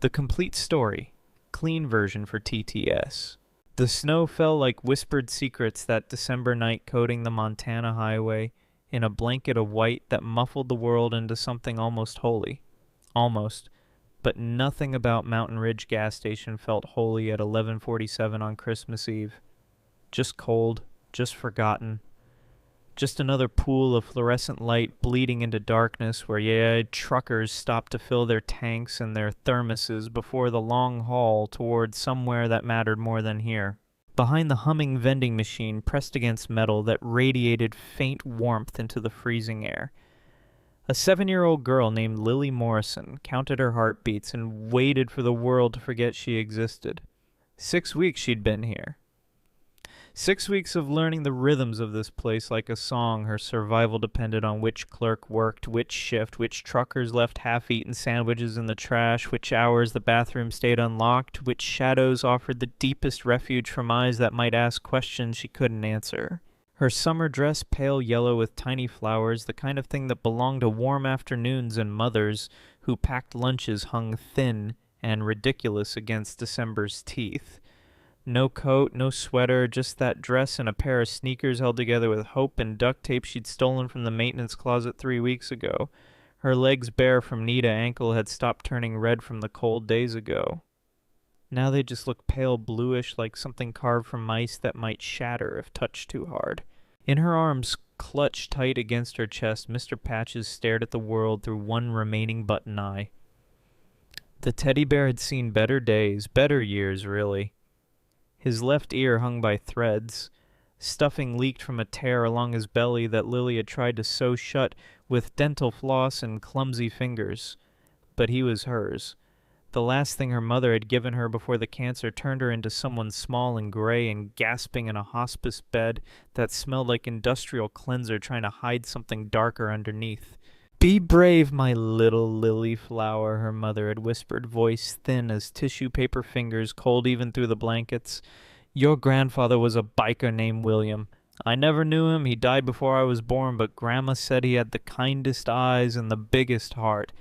The complete story, clean version for TTS. The snow fell like whispered secrets that December night, coating the Montana highway in a blanket of white that muffled the world into something almost holy. Almost. But nothing about Mountain Ridge gas station felt holy at 11:47 on Christmas Eve. Just cold, just forgotten. Just another pool of fluorescent light bleeding into darkness where truckers stopped to fill their tanks and their thermoses before the long haul towards somewhere that mattered more than here. Behind the humming vending machine pressed against metal that radiated faint warmth into the freezing air, a 7-year-old girl named Lily Morrison counted her heartbeats and waited for the world to forget she existed. 6 weeks she'd been here. 6 weeks of learning the rhythms of this place like a song. Her survival depended on which clerk worked, which shift, which truckers left half-eaten sandwiches in the trash, which hours the bathroom stayed unlocked, which shadows offered the deepest refuge from eyes that might ask questions she couldn't answer. Her summer dress pale yellow with tiny flowers, the kind of thing that belonged to warm afternoons and mothers who packed lunches, hung thin and ridiculous against December's teeth. No coat, no sweater, just that dress and a pair of sneakers held together with hope and duct tape she'd stolen from the maintenance closet 3 weeks ago. Her legs bare from knee to ankle had stopped turning red from the cold days ago. Now they just looked pale bluish like something carved from ice that might shatter if touched too hard. In her arms, clutched tight against her chest, Mr. Patches stared at the world through one remaining button eye. The teddy bear had seen better days, better years, really. His left ear hung by threads. Stuffing leaked from a tear along his belly that Lily had tried to sew shut with dental floss and clumsy fingers. But he was hers. The last thing her mother had given her before the cancer turned her into someone small and gray and gasping in a hospice bed that smelled like industrial cleanser trying to hide something darker underneath. "Be brave, my little lily flower," her mother had whispered, voice thin as tissue paper fingers, cold even through the blankets. "Your grandfather was a biker named William. I never knew him, he died before I was born, but Grandma said he had the kindest eyes and the biggest heart.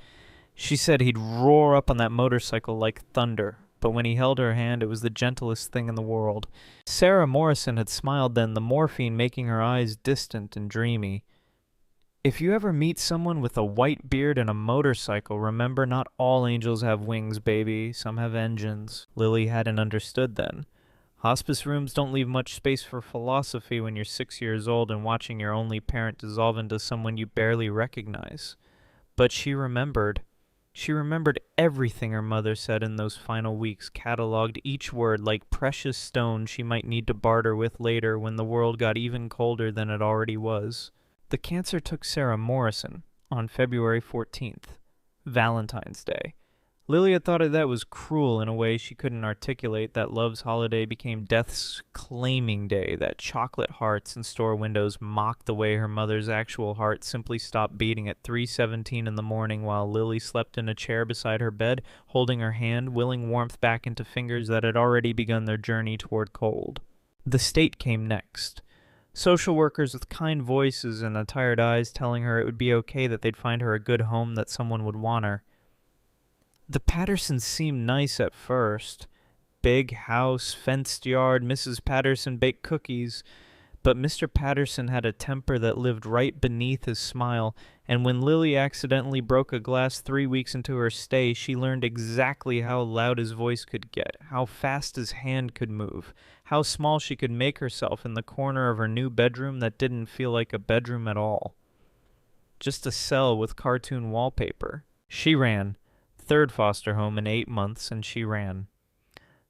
She said he'd roar up on that motorcycle like thunder, but when he held her hand, it was the gentlest thing in the world." Sarah Morrison had smiled then, the morphine making her eyes distant and dreamy. "If you ever meet someone with a white beard and a motorcycle, remember not all angels have wings, baby. Some have engines." Lily hadn't understood then. Hospice rooms don't leave much space for philosophy when you're 6 years old and watching your only parent dissolve into someone you barely recognize. But she remembered. She remembered everything her mother said in those final weeks, catalogued each word like precious stones she might need to barter with later when the world got even colder than it already was. The cancer took Sarah Morrison on February 14th, Valentine's Day. Lily had thought that was cruel in a way she couldn't articulate, that love's holiday became death's claiming day, that chocolate hearts in store windows mocked the way her mother's actual heart simply stopped beating at 3:17 in the morning while Lily slept in a chair beside her bed, holding her hand, willing warmth back into fingers that had already begun their journey toward cold. The state came next. Social workers with kind voices and tired eyes telling her it would be okay, that they'd find her a good home, that someone would want her. The Pattersons seemed nice at first. Big house, fenced yard, Mrs. Patterson baked cookies. But Mr. Patterson had a temper that lived right beneath his smile, and when Lily accidentally broke a glass 3 weeks into her stay, she learned exactly how loud his voice could get, how fast his hand could move, how small she could make herself in the corner of her new bedroom that didn't feel like a bedroom at all. Just a cell with cartoon wallpaper. She ran. Third foster home in 8 months, and she ran.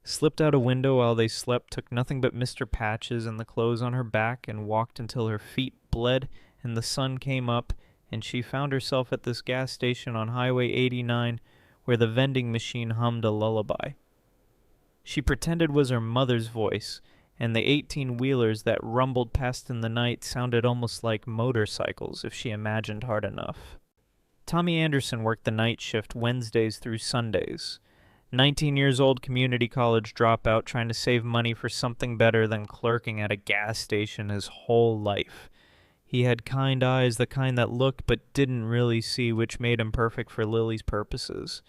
Slipped out a window while they slept, took nothing but Mr. Patches and the clothes on her back, and walked until her feet bled and the sun came up, and she found herself at this gas station on Highway 89 where the vending machine hummed a lullaby. She pretended was her mother's voice, and the 18-wheelers that rumbled past in the night sounded almost like motorcycles if she imagined hard enough. Tommy Anderson worked the night shift Wednesdays through Sundays. 19 years old community college dropout trying to save money for something better than clerking at a gas station his whole life. He had kind eyes, the kind that looked but didn't really see, which made him perfect for Lily's purposes.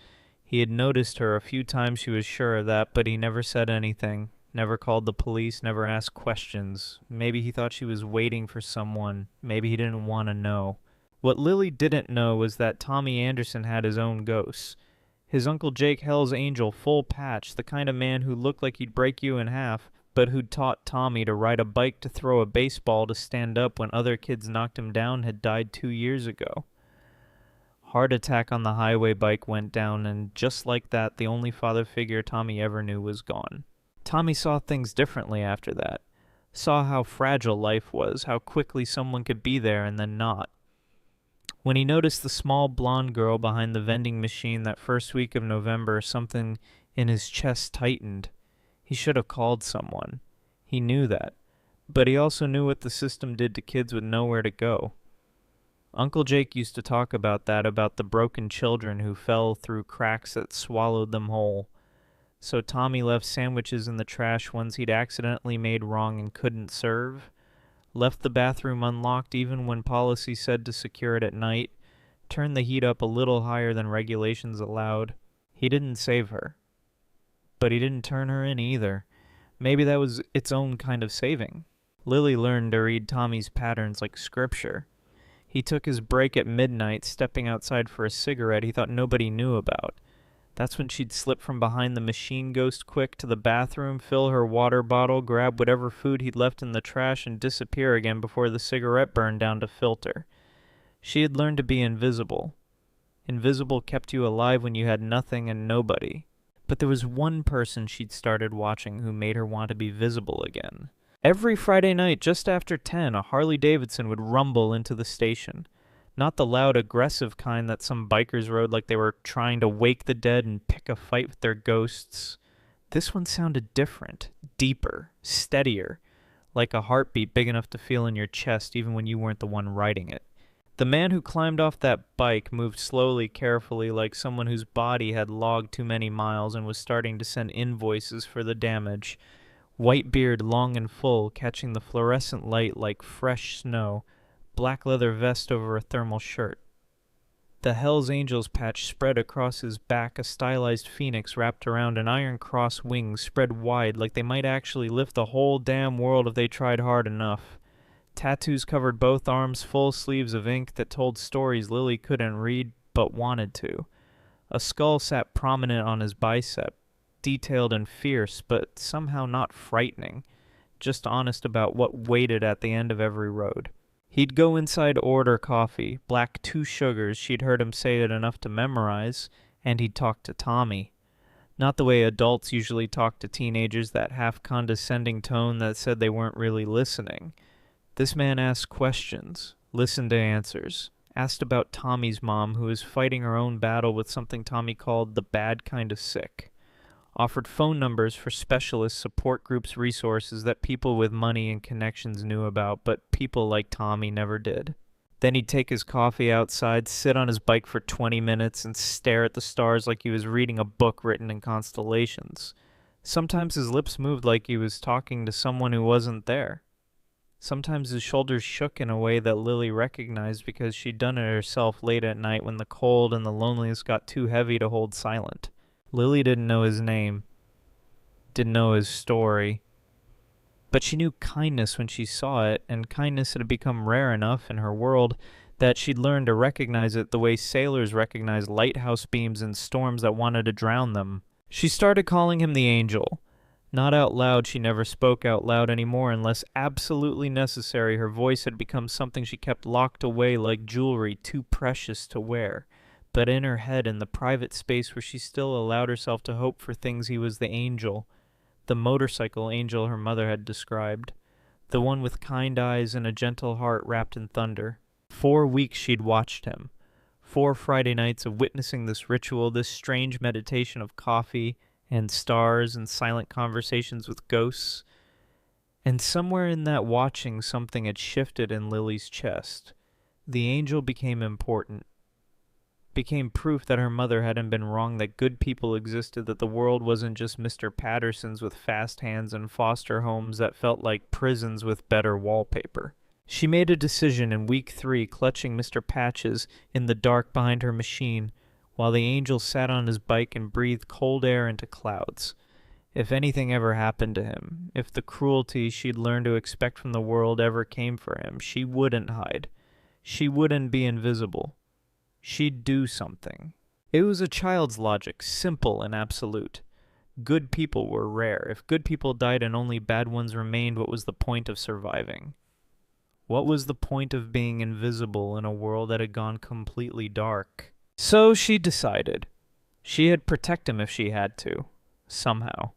He had noticed her a few times, she was sure of that, but he never said anything, never called the police, never asked questions. Maybe he thought she was waiting for someone. Maybe he didn't want to know. What Lily didn't know was that Tommy Anderson had his own ghosts. His Uncle Jake Hell's Angel, full patch, the kind of man who looked like he'd break you in half, but who'd taught Tommy to ride a bike, to throw a baseball, to stand up when other kids knocked him down, had died 2 years ago. Heart attack on the highway bike went down, and just like that, the only father figure Tommy ever knew was gone. Tommy saw things differently after that. Saw how fragile life was, how quickly someone could be there and then not. When he noticed the small blonde girl behind the vending machine that first week of November, something in his chest tightened. He should have called someone. He knew that. But he also knew what the system did to kids with nowhere to go. Uncle Jake used to talk about that, about the broken children who fell through cracks that swallowed them whole. So Tommy left sandwiches in the trash, ones he'd accidentally made wrong and couldn't serve. Left the bathroom unlocked even when policy said to secure it at night. Turned the heat up a little higher than regulations allowed. He didn't save her. But he didn't turn her in either. Maybe that was its own kind of saving. Lily learned to read Tommy's patterns like scripture. He took his break at midnight, stepping outside for a cigarette he thought nobody knew about. That's when she'd slip from behind the machine ghost quick to the bathroom, fill her water bottle, grab whatever food he'd left in the trash, and disappear again before the cigarette burned down to filter. She had learned to be invisible. Invisible kept you alive when you had nothing and nobody. But there was one person she'd started watching who made her want to be visible again. Every Friday night, just after 10, a Harley-Davidson would rumble into the station. Not the loud, aggressive kind that some bikers rode like they were trying to wake the dead and pick a fight with their ghosts. This one sounded different, deeper, steadier, like a heartbeat big enough to feel in your chest even when you weren't the one riding it. The man who climbed off that bike moved slowly, carefully, like someone whose body had logged too many miles and was starting to send invoices for the damage. White beard, long and full, catching the fluorescent light like fresh snow. Black leather vest over a thermal shirt. The Hell's Angels patch spread across his back, a stylized phoenix wrapped around an iron cross wings spread wide like they might actually lift the whole damn world if they tried hard enough. Tattoos covered both arms, full sleeves of ink that told stories Lily couldn't read but wanted to. A skull sat prominent on his bicep, detailed and fierce, but somehow not frightening, just honest about what waited at the end of every road. He'd go inside, order coffee, black 2 sugars, she'd heard him say it enough to memorize, and he'd talk to Tommy. Not the way adults usually talk to teenagers, that half-condescending tone that said they weren't really listening. This man asked questions, listened to answers, asked about Tommy's mom, who was fighting her own battle with something Tommy called the bad kind of sick. Offered phone numbers for specialist support groups, resources that people with money and connections knew about, but people like Tommy never did. Then he'd take his coffee outside, sit on his bike for 20 minutes, and stare at the stars like he was reading a book written in constellations. Sometimes his lips moved like he was talking to someone who wasn't there. Sometimes his shoulders shook in a way that Lily recognized because she'd done it herself late at night when the cold and the loneliness got too heavy to hold silent. Lily didn't know his name, didn't know his story, but she knew kindness when she saw it, and kindness had become rare enough in her world that she'd learned to recognize it the way sailors recognize lighthouse beams in storms that wanted to drown them. She started calling him the Angel. Not out loud, she never spoke out loud anymore unless absolutely necessary. Her voice had become something she kept locked away like jewelry too precious to wear. But in her head, in the private space where she still allowed herself to hope for things, he was the angel. The motorcycle angel her mother had described. The one with kind eyes and a gentle heart wrapped in thunder. 4 weeks she'd watched him. 4 Friday nights of witnessing this ritual, this strange meditation of coffee and stars and silent conversations with ghosts. And somewhere in that watching, something had shifted in Lily's chest. The angel became important. Became proof that her mother hadn't been wrong, that good people existed, that the world wasn't just Mr. Patterson's with fast hands and foster homes that felt like prisons with better wallpaper. She made a decision in week 3, clutching Mr. Patches in the dark behind her machine. while the angel sat on his bike and breathed cold air into clouds. If anything ever happened to him, if the cruelty she'd learned to expect from the world ever came for him, she wouldn't hide. She wouldn't be invisible. She'd do something. It was a child's logic, simple and absolute. Good people were rare. If good people died and only bad ones remained, what was the point of surviving? What was the point of being invisible in a world that had gone completely dark? So she decided. She'd protect him if she had to. Somehow.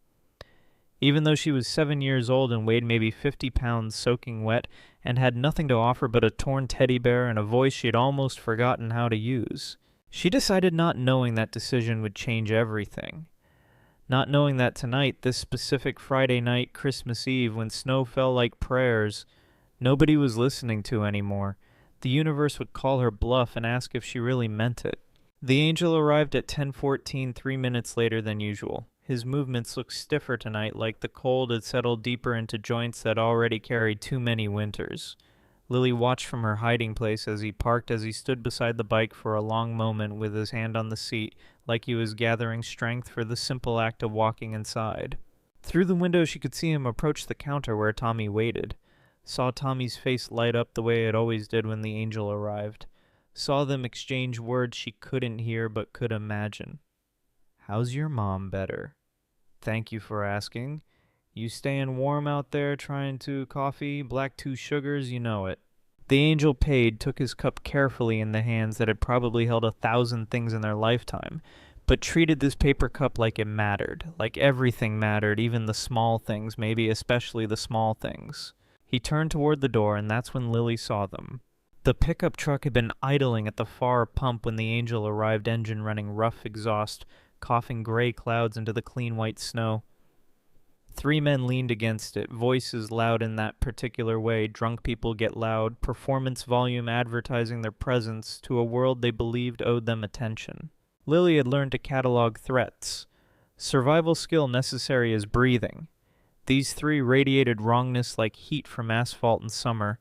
Even though she was 7 years old and weighed maybe 50 pounds soaking wet and had nothing to offer but a torn teddy bear and a voice she'd almost forgotten how to use, she decided not knowing that decision would change everything. Not knowing that tonight, this specific Friday night, Christmas Eve, when snow fell like prayers, nobody was listening to anymore. The universe would call her bluff and ask if she really meant it. The angel arrived at 10:14, 3 minutes later than usual. His movements looked stiffer tonight, like the cold had settled deeper into joints that already carried too many winters. Lily watched from her hiding place as he stood beside the bike for a long moment with his hand on the seat, like he was gathering strength for the simple act of walking inside. Through the window she could see him approach the counter where Tommy waited. Saw Tommy's face light up the way it always did when the angel arrived. Saw them exchange words she couldn't hear but could imagine. "How's your mom better?" "Thank you for asking. You staying warm out there trying to coffee, black 2 sugars, you know it." The angel paid, took his cup carefully in the hands that had probably held 1,000 things in their lifetime, but treated this paper cup like it mattered, like everything mattered, even the small things, maybe especially the small things. He turned toward the door, and that's when Lily saw them. The pickup truck had been idling at the far pump when the angel arrived, engine running, rough exhaust, coughing gray clouds into the clean white snow. 3 men leaned against it, voices loud in that particular way drunk people get loud, performance volume advertising their presence to a world they believed owed them attention. Lily had learned to catalog threats. Survival skill necessary as breathing. These 3 radiated wrongness like heat from asphalt in summer.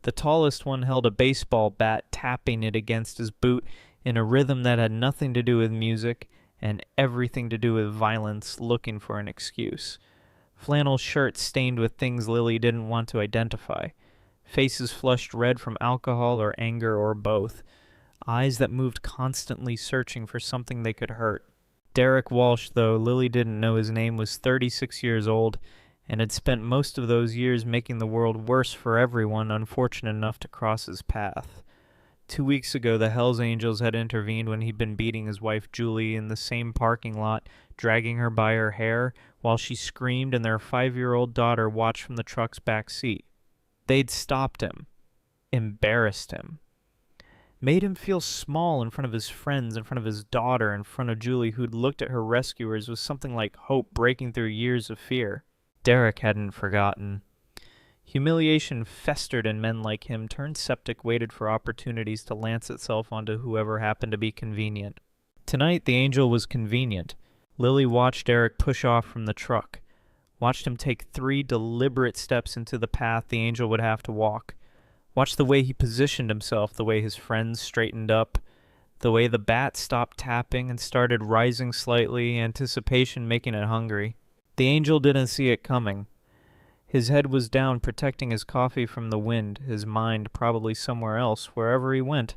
The tallest one held a baseball bat, tapping it against his boot in a rhythm that had nothing to do with music and everything to do with violence, looking for an excuse. Flannel shirts stained with things Lily didn't want to identify. Faces flushed red from alcohol or anger or both. Eyes that moved constantly searching for something they could hurt. Derek Walsh, though Lily didn't know his name, was 36 years old and had spent most of those years making the world worse for everyone unfortunate enough to cross his path. 2 weeks ago, the Hells Angels had intervened when he'd been beating his wife Julie in the same parking lot, dragging her by her hair while she screamed and their 5-year-old daughter watched from the truck's back seat. They'd stopped him, embarrassed him, made him feel small in front of his friends, in front of his daughter, in front of Julie, who'd looked at her rescuers with something like hope breaking through years of fear. Derek hadn't forgotten. Humiliation festered in men like him, turned septic, waited for opportunities to lance itself onto whoever happened to be convenient. Tonight the angel was convenient. Lily watched Derek push off from the truck, watched him take 3 deliberate steps into the path the angel would have to walk, watched the way he positioned himself, the way his friends straightened up, the way the bat stopped tapping and started rising slightly, anticipation making it hungry. The angel didn't see it coming. His head was down, protecting his coffee from the wind, his mind probably somewhere else, wherever he went.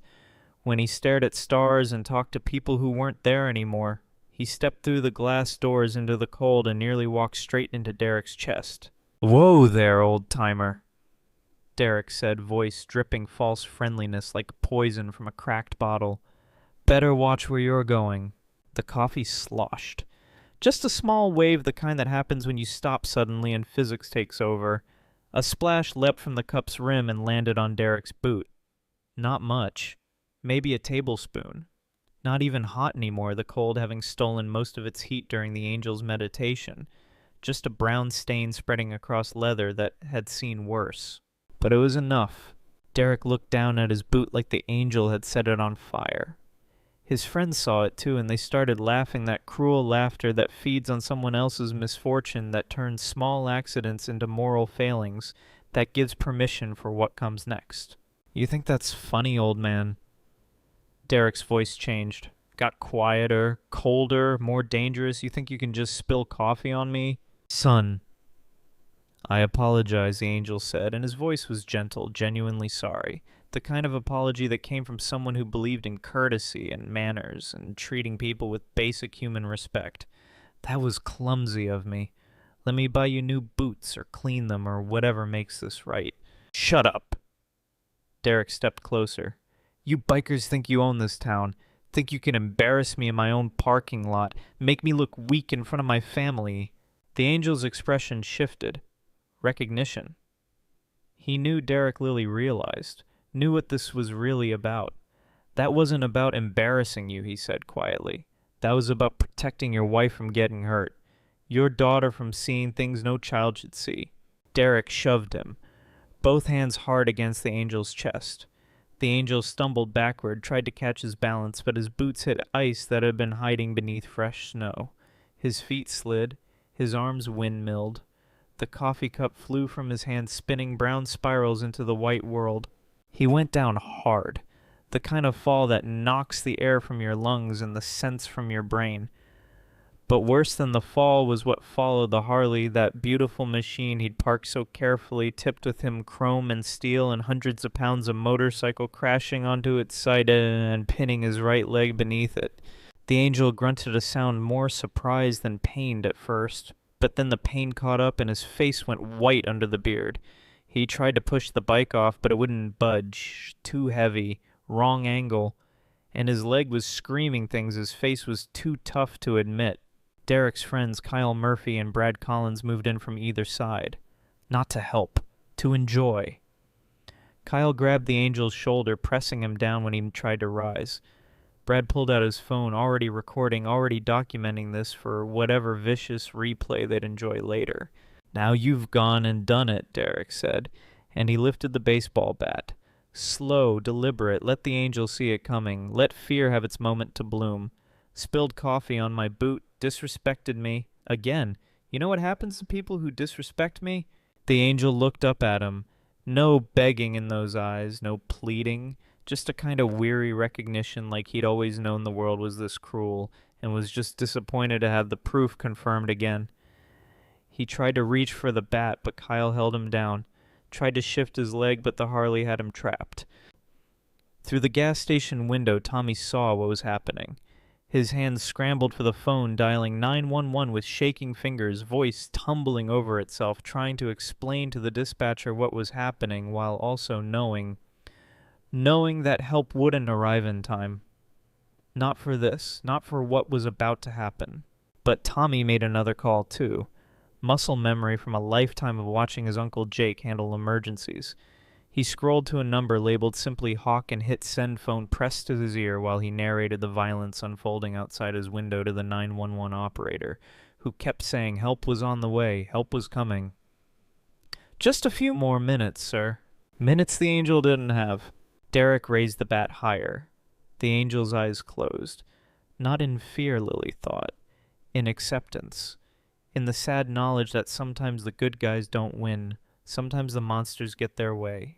When he stared at stars and talked to people who weren't there anymore, he stepped through the glass doors into the cold and nearly walked straight into Derek's chest. "Whoa there, old-timer," Derek said, voice dripping false friendliness like poison from a cracked bottle. "Better watch where you're going." The coffee sloshed. Just a small wave, the kind that happens when you stop suddenly and physics takes over. A splash leapt from the cup's rim and landed on Derek's boot. Not much. Maybe a tablespoon. Not even hot anymore, the cold having stolen most of its heat during the angel's meditation. Just a brown stain spreading across leather that had seen worse. But it was enough. Derek looked down at his boot like the angel had set it on fire. His friends saw it too, and they started laughing, that cruel laughter that feeds on someone else's misfortune, that turns small accidents into moral failings, that gives permission for what comes next. "You think that's funny, old man?" Derek's voice changed. got quieter, colder, more dangerous. You think you can just spill coffee on me? Son. I apologize, the angel said, and his voice was gentle, genuinely sorry. The kind of apology that came from someone who believed in courtesy and manners and treating people with basic human respect. That was clumsy of me. Let me buy you new boots or clean them or whatever makes this right. Shut up. Derek stepped closer. You bikers think you own this town. Think you can embarrass me in my own parking lot, make me look weak in front of my family. The angel's expression shifted. Recognition. He knew Derek Lilly realized, knew what this was really about. That wasn't about embarrassing you, he said quietly. That was about protecting your wife from getting hurt. Your daughter from seeing things no child should see. Derek shoved him, both hands hard against the angel's chest. The angel stumbled backward, tried to catch his balance, but his boots hit ice that had been hiding beneath fresh snow. His feet slid, his arms windmilled. The coffee cup flew from his hand, spinning brown spirals into the white world. He went down hard, the kind of fall that knocks the air from your lungs and the sense from your brain. But worse than the fall was what followed. The Harley, that beautiful machine he'd parked so carefully, tipped with him chrome and steel and hundreds of pounds of motorcycle crashing onto its side and pinning his right leg beneath it. The angel grunted a sound more surprised than pained at first, but then the pain caught up and his face went white under the beard. He tried to push the bike off, but it wouldn't budge. Too heavy, wrong angle, and his leg was screaming things his face was too tough to admit. Derek's friends Kyle Murphy and Brad Collins moved in from either side. Not to help, to enjoy. Kyle grabbed the angel's shoulder, pressing him down when he tried to rise. Brad pulled out his phone, already recording, already documenting this for whatever vicious replay they'd enjoy later. Now you've gone and done it, Derek said, and he lifted the baseball bat. Slow, deliberate, let the angel see it coming, let fear have its moment to bloom. Spilled coffee on my boot, disrespected me. Again, you know what happens to people who disrespect me? The angel looked up at him. No begging in those eyes, no pleading, just a kind of weary recognition like he'd always known the world was this cruel, and was just disappointed to have the proof confirmed again. He tried to reach for the bat, but Kyle held him down. Tried to shift his leg, but the Harley had him trapped. Through the gas station window, Tommy saw what was happening. His hand scrambled for the phone, dialing 911 with shaking fingers, voice tumbling over itself, trying to explain to the dispatcher what was happening while also knowing that help wouldn't arrive in time. Not for this, not for what was about to happen. But Tommy made another call too. Muscle memory from a lifetime of watching his Uncle Jake handle emergencies. He scrolled to a number labeled simply Hawk and hit send phone pressed to his ear while he narrated the violence unfolding outside his window to the 911 operator, who kept saying help was on the way, help was coming. Just a few more minutes, sir. Minutes the angel didn't have. Derek raised the bat higher. The angel's eyes closed. Not in fear, Lily thought. In acceptance. In the sad knowledge that sometimes the good guys don't win. Sometimes the monsters get their way.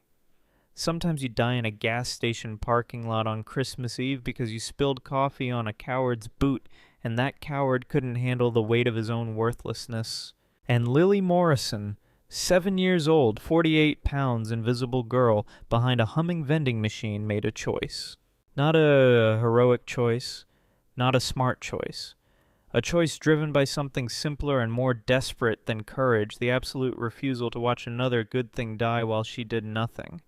Sometimes you die in a gas station parking lot on Christmas Eve because you spilled coffee on a coward's boot, and that coward couldn't handle the weight of his own worthlessness. And Lily Morrison, 7 years old, 48 pounds, invisible girl, behind a humming vending machine, made a choice. Not a heroic choice, not a smart choice. A choice driven by something simpler and more desperate than courage, the absolute refusal to watch another good thing die while she did nothing.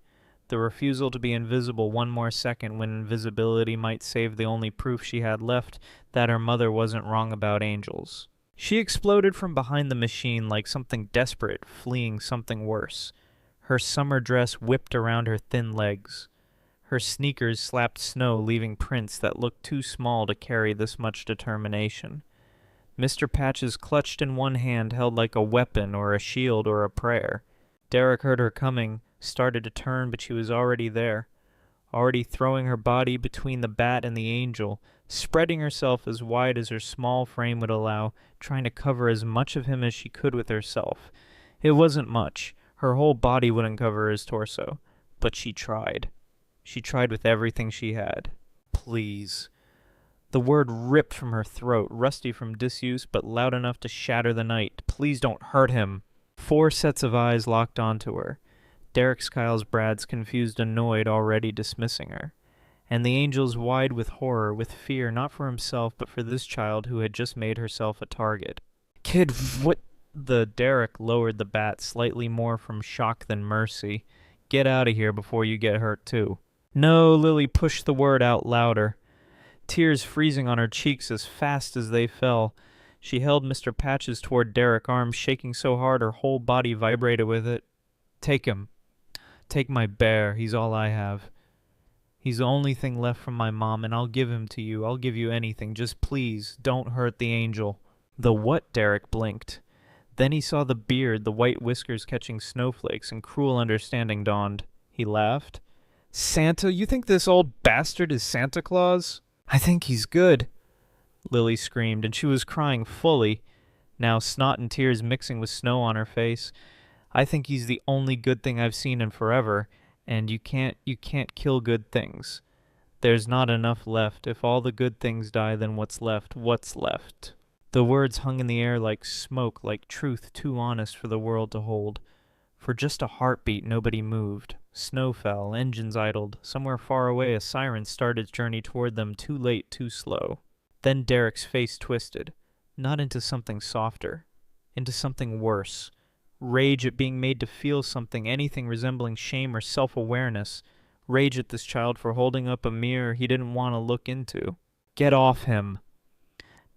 The refusal to be invisible one more second when invisibility might save the only proof she had left that her mother wasn't wrong about angels. She exploded from behind the machine like something desperate, fleeing something worse. Her summer dress whipped around her thin legs. Her sneakers slapped snow, leaving prints that looked too small to carry this much determination. Mr. Patches clutched in one hand held like a weapon or a shield or a prayer. Derek heard her coming, started to turn, but she was already there, already throwing her body between the bat and the angel, spreading herself as wide as her small frame would allow, trying to cover as much of him as she could with herself. It wasn't much. Her whole body wouldn't cover his torso, but she tried. She tried with everything she had. Please. The word ripped from her throat, rusty from disuse, but loud enough to shatter the night. Please don't hurt him. 4 sets of eyes locked onto her. Derek's, Kyle's, Brad's, confused, annoyed, already dismissing her. And the angel's wide with horror, with fear, not for himself, but for this child who had just made herself a target. Kid, what? The Derek lowered the bat slightly more from shock than mercy. Get out of here before you get hurt, too. No, Lily pushed the word out louder. Tears freezing on her cheeks as fast as they fell. She held Mr. Patches toward Derek, arms shaking so hard her whole body vibrated with it. Take him. Take my bear. He's all I have. He's the only thing left from my mom, and I'll give him to you. I'll give you anything. Just please, don't hurt the angel. The what? Derek blinked. Then he saw the beard, the white whiskers catching snowflakes, and cruel understanding dawned. He laughed. Santa? You think this old bastard is Santa Claus? I think he's good, Lily screamed, and she was crying fully, now snot and tears mixing with snow on her face. I think he's the only good thing I've seen in forever, and you can't kill good things. There's not enough left. If all the good things die, then what's left? What's left? The words hung in the air like smoke, like truth too honest for the world to hold. For just a heartbeat, nobody moved. Snow fell, engines idled. Somewhere far away, a siren started its journey toward them, too late, too slow. Then Derek's face twisted, not into something softer, into something worse. Rage at being made to feel something, anything resembling shame or self-awareness. Rage at this child for holding up a mirror he didn't want to look into. Get off him!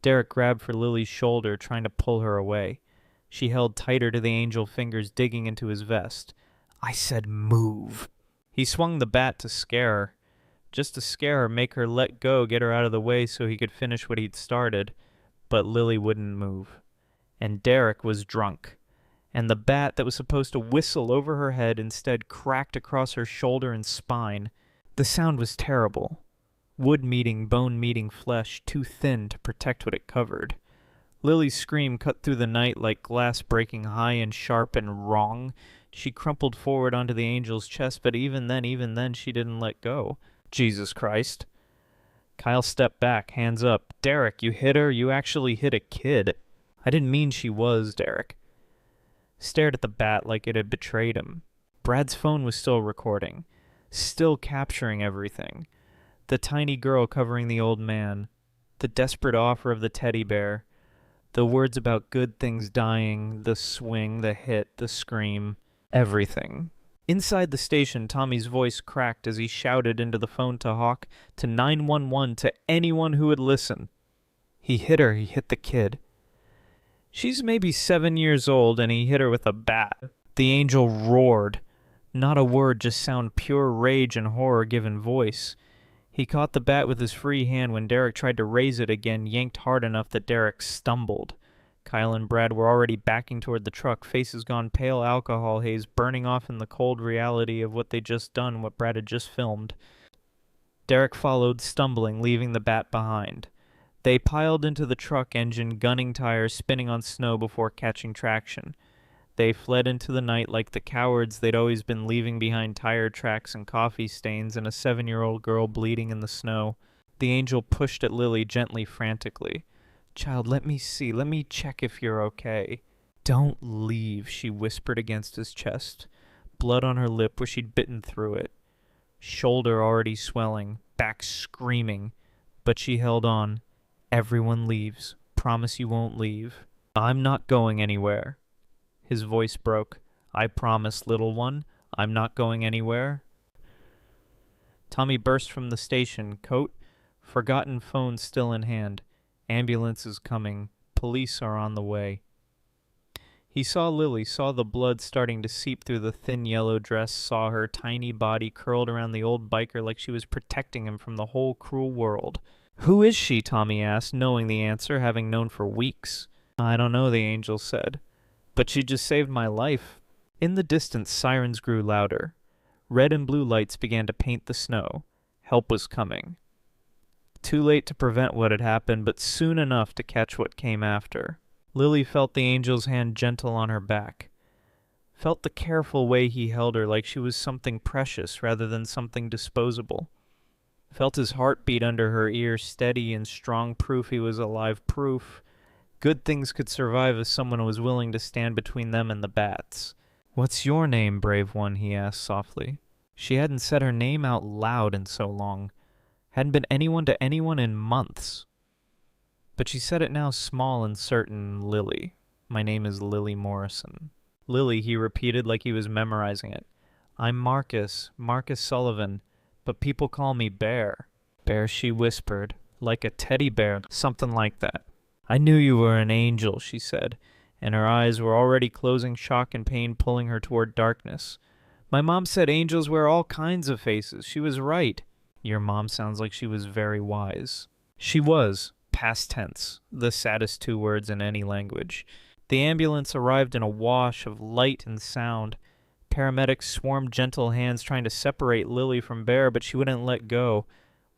Derek grabbed for Lily's shoulder, trying to pull her away. She held tighter to the angel fingers digging into his vest. I said move. He swung the bat to scare her. Just to scare her, make her let go, get her out of the way so he could finish what he'd started. But Lily wouldn't move. And Derek was drunk. And the bat that was supposed to whistle over her head instead cracked across her shoulder and spine. The sound was terrible. Wood meeting bone meeting flesh, too thin to protect what it covered. Lily's scream cut through the night like glass breaking high and sharp and wrong. She crumpled forward onto the angel's chest, but even then, she didn't let go. Jesus Christ. Kyle stepped back, hands up. Derek, you hit her? You actually hit a kid. I didn't mean she was, Derek. Stared at the bat like it had betrayed him. Brad's phone was still recording, still capturing everything. The tiny girl covering the old man, the desperate offer of the teddy bear, the words about good things dying, the swing, the hit, the scream, everything. Inside the station, Tommy's voice cracked as he shouted into the phone to Hawk, to 911, to anyone who would listen. He hit her, he hit the kid. She's maybe 7 years old, and he hit her with a bat. The angel roared. Not a word, just sound pure rage and horror given voice. He caught the bat with his free hand when Derek tried to raise it again, yanked hard enough that Derek stumbled. Kyle and Brad were already backing toward the truck, faces gone pale alcohol haze, burning off in the cold reality of what they'd just done, what Brad had just filmed. Derek followed, stumbling, leaving the bat behind. They piled into the truck engine, gunning tires, spinning on snow before catching traction. They fled into the night like the cowards they'd always been, leaving behind tire tracks and coffee stains and a 7-year-old girl bleeding in the snow. The angel pushed at Lily gently, frantically. Child, let me see. Let me check if you're okay. Don't leave, she whispered against his chest, blood on her lip where she'd bitten through it. Shoulder already swelling, back screaming, but she held on. Everyone leaves. Promise you won't leave. I'm not going anywhere. His voice broke. I promise, little one, I'm not going anywhere. Tommy burst from the station, coat, forgotten phone still in hand. Ambulance is coming. Police are on the way. He saw Lily, saw the blood starting to seep through the thin yellow dress, saw her tiny body curled around the old biker like she was protecting him from the whole cruel world. Who is she? Tommy asked, knowing the answer, having known for weeks. I don't know, the angel said. But she just saved my life. In the distance, sirens grew louder. Red and blue lights began to paint the snow. Help was coming. Too late to prevent what had happened, but soon enough to catch what came after. Lily felt the angel's hand gentle on her back. Felt the careful way he held her like she was something precious rather than something disposable. Felt his heartbeat under her ear, steady and strong, proof he was alive, proof good things could survive if someone was willing to stand between them and the bats. "What's your name, brave one?" he asked softly. She hadn't said her name out loud in so long. Hadn't been anyone to anyone in months. But she said it now, small and certain. "Lily. My name is Lily Morrison." "Lily," he repeated like he was memorizing it. "I'm Marcus Sullivan, but people call me Bear." "Bear," she whispered, "like a teddy bear, something like that." "I knew you were an angel," she said, and her eyes were already closing, shock and pain pulling her toward darkness. "My mom said angels wear all kinds of faces. She was right." "Your mom sounds like she was very wise." She was, past tense, the saddest two words in any language. The ambulance arrived in a wash of light and sound. Paramedics swarmed gentle hands trying to separate Lily from Bear, but she wouldn't let go,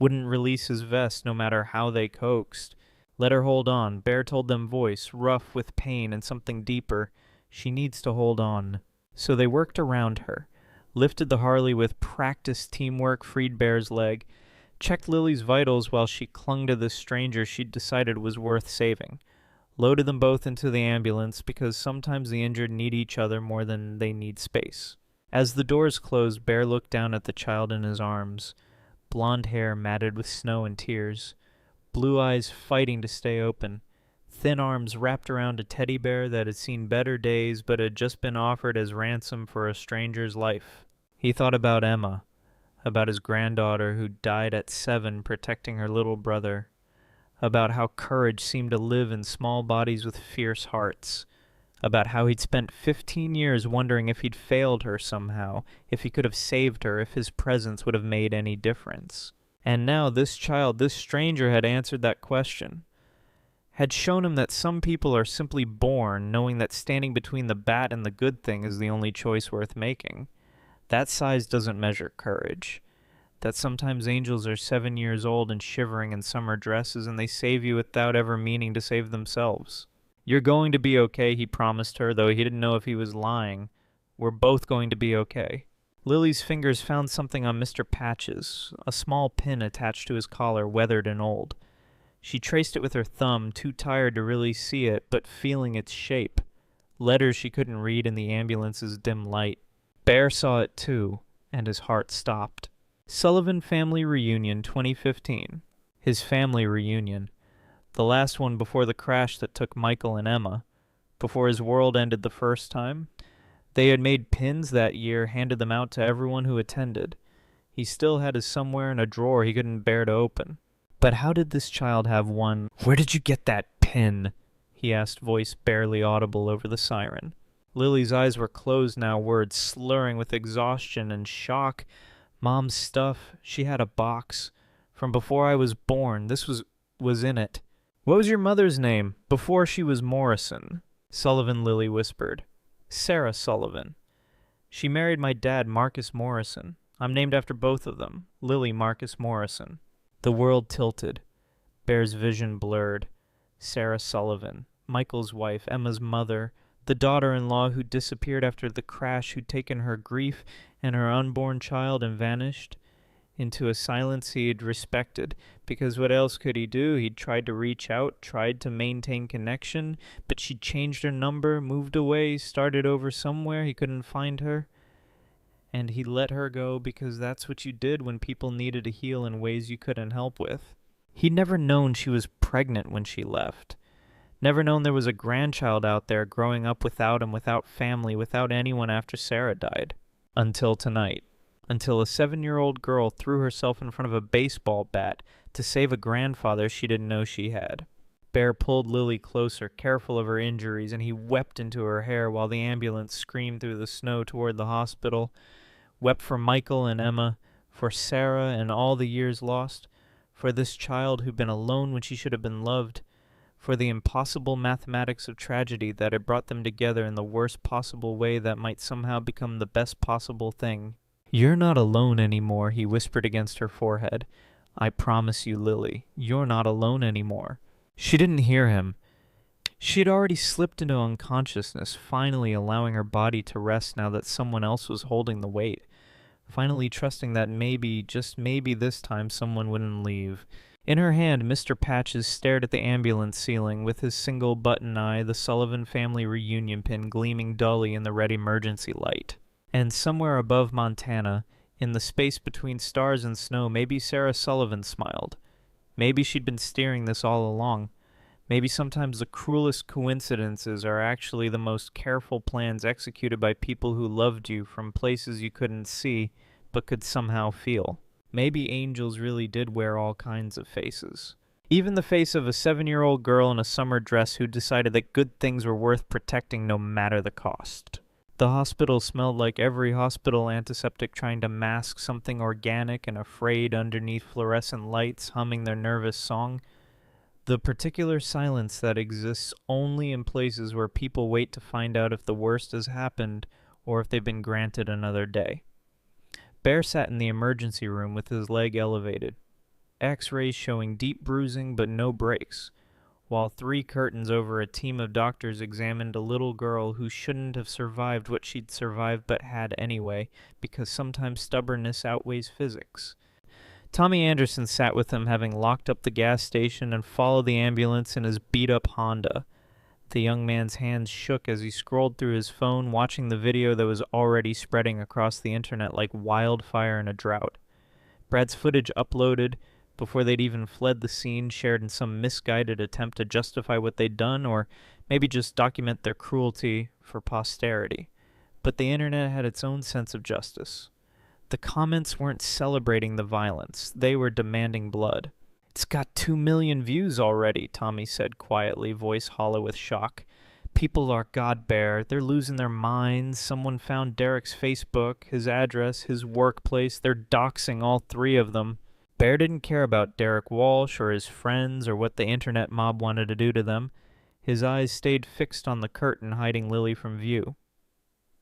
wouldn't release his vest no matter how they coaxed. "Let her hold on," Bear told them, voice rough with pain and something deeper. "She needs to hold on." So they worked around her, lifted the Harley with practiced teamwork, freed Bear's leg, checked Lily's vitals while she clung to this stranger she'd decided was worth saving, loaded them both into the ambulance because sometimes the injured need each other more than they need space. As the doors closed, Bear looked down at the child in his arms, blonde hair matted with snow and tears, blue eyes fighting to stay open, thin arms wrapped around a teddy bear that had seen better days but had just been offered as ransom for a stranger's life. He thought about Emma, about his granddaughter who died at 7 protecting her little brother, about how courage seemed to live in small bodies with fierce hearts, about how he'd spent 15 years wondering if he'd failed her somehow, if he could have saved her, if his presence would have made any difference. And now this child, this stranger, had answered that question, had shown him that some people are simply born knowing that standing between the bad and the good thing is the only choice worth making. That size doesn't measure courage. That sometimes angels are 7 years old and shivering in summer dresses and they save you without ever meaning to save themselves. "You're going to be okay," he promised her, though he didn't know if he was lying. "We're both going to be okay." Lily's fingers found something on Mr. Patch's, a small pin attached to his collar, weathered and old. She traced it with her thumb, too tired to really see it, but feeling its shape. Letters she couldn't read in the ambulance's dim light. Bear saw it too, and his heart stopped. Sullivan Family Reunion 2015. His family reunion. The last one before the crash that took Michael and Emma. Before his world ended the first time. They had made pins that year, handed them out to everyone who attended. He still had his somewhere in a drawer he couldn't bear to open. But how did this child have one? "Where did you get that pin?" he asked, voice barely audible over the siren. Lily's eyes were closed now, words slurring with exhaustion and shock. "Mom's stuff. She had a box. From before I was born. This was in it." "What was your mother's name? Before she was Morrison?" Sullivan, Lily whispered. "Sarah Sullivan. She married my dad, Marcus Morrison. I'm named after both of them. Lily Marcus Morrison." The world tilted. Bear's vision blurred. Sarah Sullivan, Michael's wife, Emma's mother, the daughter-in-law who disappeared after the crash, who'd taken her grief and her unborn child and vanished into a silence he'd respected, because what else could he do? He'd tried to reach out, tried to maintain connection, but she'd changed her number, moved away, started over somewhere. He couldn't find her. And he let her go because that's what you did when people needed to heal in ways you couldn't help with. He'd never known she was pregnant when she left. Never known there was a grandchild out there growing up without him, without family, without anyone after Sarah died. Until tonight. Until a 7-year-old girl threw herself in front of a baseball bat to save a grandfather she didn't know she had. Bear pulled Lily closer, careful of her injuries, and he wept into her hair while the ambulance screamed through the snow toward the hospital. Wept for Michael and Emma, for Sarah and all the years lost, for this child who'd been alone when she should have been loved, for the impossible mathematics of tragedy that had brought them together in the worst possible way that might somehow become the best possible thing. "You're not alone anymore," he whispered against her forehead. "I promise you, Lily, you're not alone anymore." She didn't hear him. She had already slipped into unconsciousness, finally allowing her body to rest now that someone else was holding the weight. finally trusting that maybe, just maybe this time, someone wouldn't leave. In her hand, Mr. Patches stared at the ambulance ceiling with his single button eye, the Sullivan family reunion pin gleaming dully in the red emergency light. And somewhere above Montana, in the space between stars and snow, maybe Sarah Sullivan smiled. Maybe she'd been steering this all along. Maybe sometimes the cruelest coincidences are actually the most careful plans executed by people who loved you from places you couldn't see but could somehow feel. Maybe angels really did wear all kinds of faces. Even the face of a 7-year-old girl in a summer dress who decided that good things were worth protecting no matter the cost. The hospital smelled like every hospital antiseptic trying to mask something organic and afraid underneath fluorescent lights humming their nervous song. The particular silence that exists only in places where people wait to find out if the worst has happened or if they've been granted another day. Bear sat in the emergency room with his leg elevated, X-rays showing deep bruising but no breaks, while 3 curtains over a team of doctors examined a little girl who shouldn't have survived what she'd survived but had anyway, because sometimes stubbornness outweighs physics. Tommy Anderson sat with him, having locked up the gas station and followed the ambulance in his beat-up Honda. The young man's hands shook as he scrolled through his phone, watching the video that was already spreading across the internet like wildfire in a drought. Brad's footage uploaded before they'd even fled the scene, shared in some misguided attempt to justify what they'd done, or maybe just document their cruelty for posterity. But the internet had its own sense of justice. The comments weren't celebrating the violence. They were demanding blood. "It's got 2 million views already," Tommy said quietly, voice hollow with shock. "People are God-bare. They're losing their minds. Someone found Derek's Facebook, his address, his workplace. They're doxing all 3 of them." Bear didn't care about Derek Walsh or his friends or what the internet mob wanted to do to them. His eyes stayed fixed on the curtain hiding Lily from view.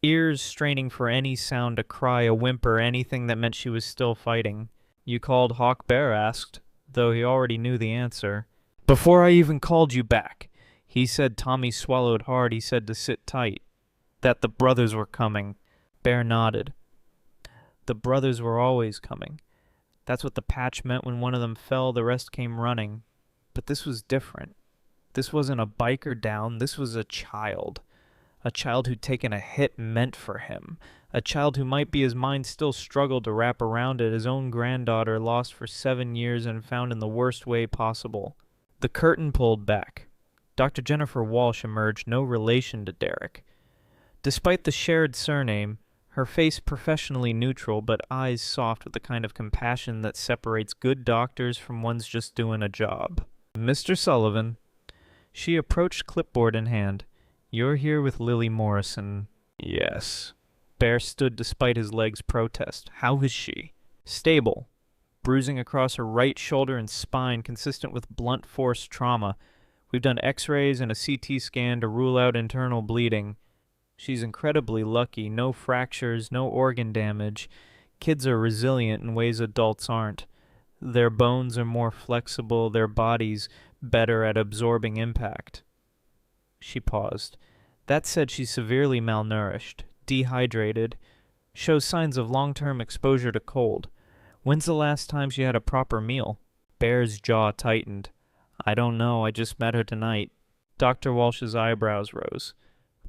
Ears straining for any sound, a cry, a whimper, anything that meant she was still fighting. "You called Hawk?" Bear asked, though he already knew the answer. "Before I even called you back." He said. Tommy swallowed hard. He said to sit tight. "That the brothers were coming." Bear nodded. The brothers were always coming. That's what the patch meant. When one of them fell, the rest came running. But this was different. This wasn't a biker down. This was a child. A child who'd taken a hit meant for him. A child who might be his mind still struggled to wrap around it, his own granddaughter lost for 7 years and found in the worst way possible. The curtain pulled back. Dr. Jennifer Walsh emerged, no relation to Derek. Despite the shared surname, her face professionally neutral but eyes soft with the kind of compassion that separates good doctors from ones just doing a job. "Mr. Sullivan." She approached, clipboard in hand. "You're here with Lily Morrison." "Yes." Bear stood despite his leg's protest. "How is she?" "Stable. Bruising across her right shoulder and spine consistent with blunt force trauma. We've done x-rays and a CT scan to rule out internal bleeding. She's incredibly lucky. No fractures, no organ damage. Kids are resilient in ways adults aren't. Their bones are more flexible, their bodies better at absorbing impact." She paused. "That said, she's severely malnourished, dehydrated, shows signs of long-term exposure to cold. When's the last time she had a proper meal?" Bear's jaw tightened. "I don't know. I just met her tonight." Dr. Walsh's eyebrows rose.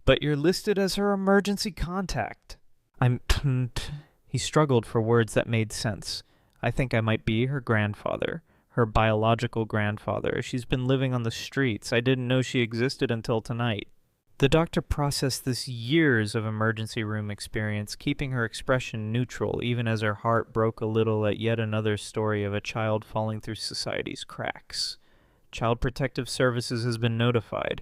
"But you're listed as her emergency contact." He struggled for words that made sense. "I think I might be her grandfather. Her biological grandfather. She's been living on the streets. I didn't know she existed until tonight." The doctor processed this years of emergency room experience, keeping her expression neutral, even as her heart broke a little at yet another story of a child falling through society's cracks. Child Protective Services has been notified.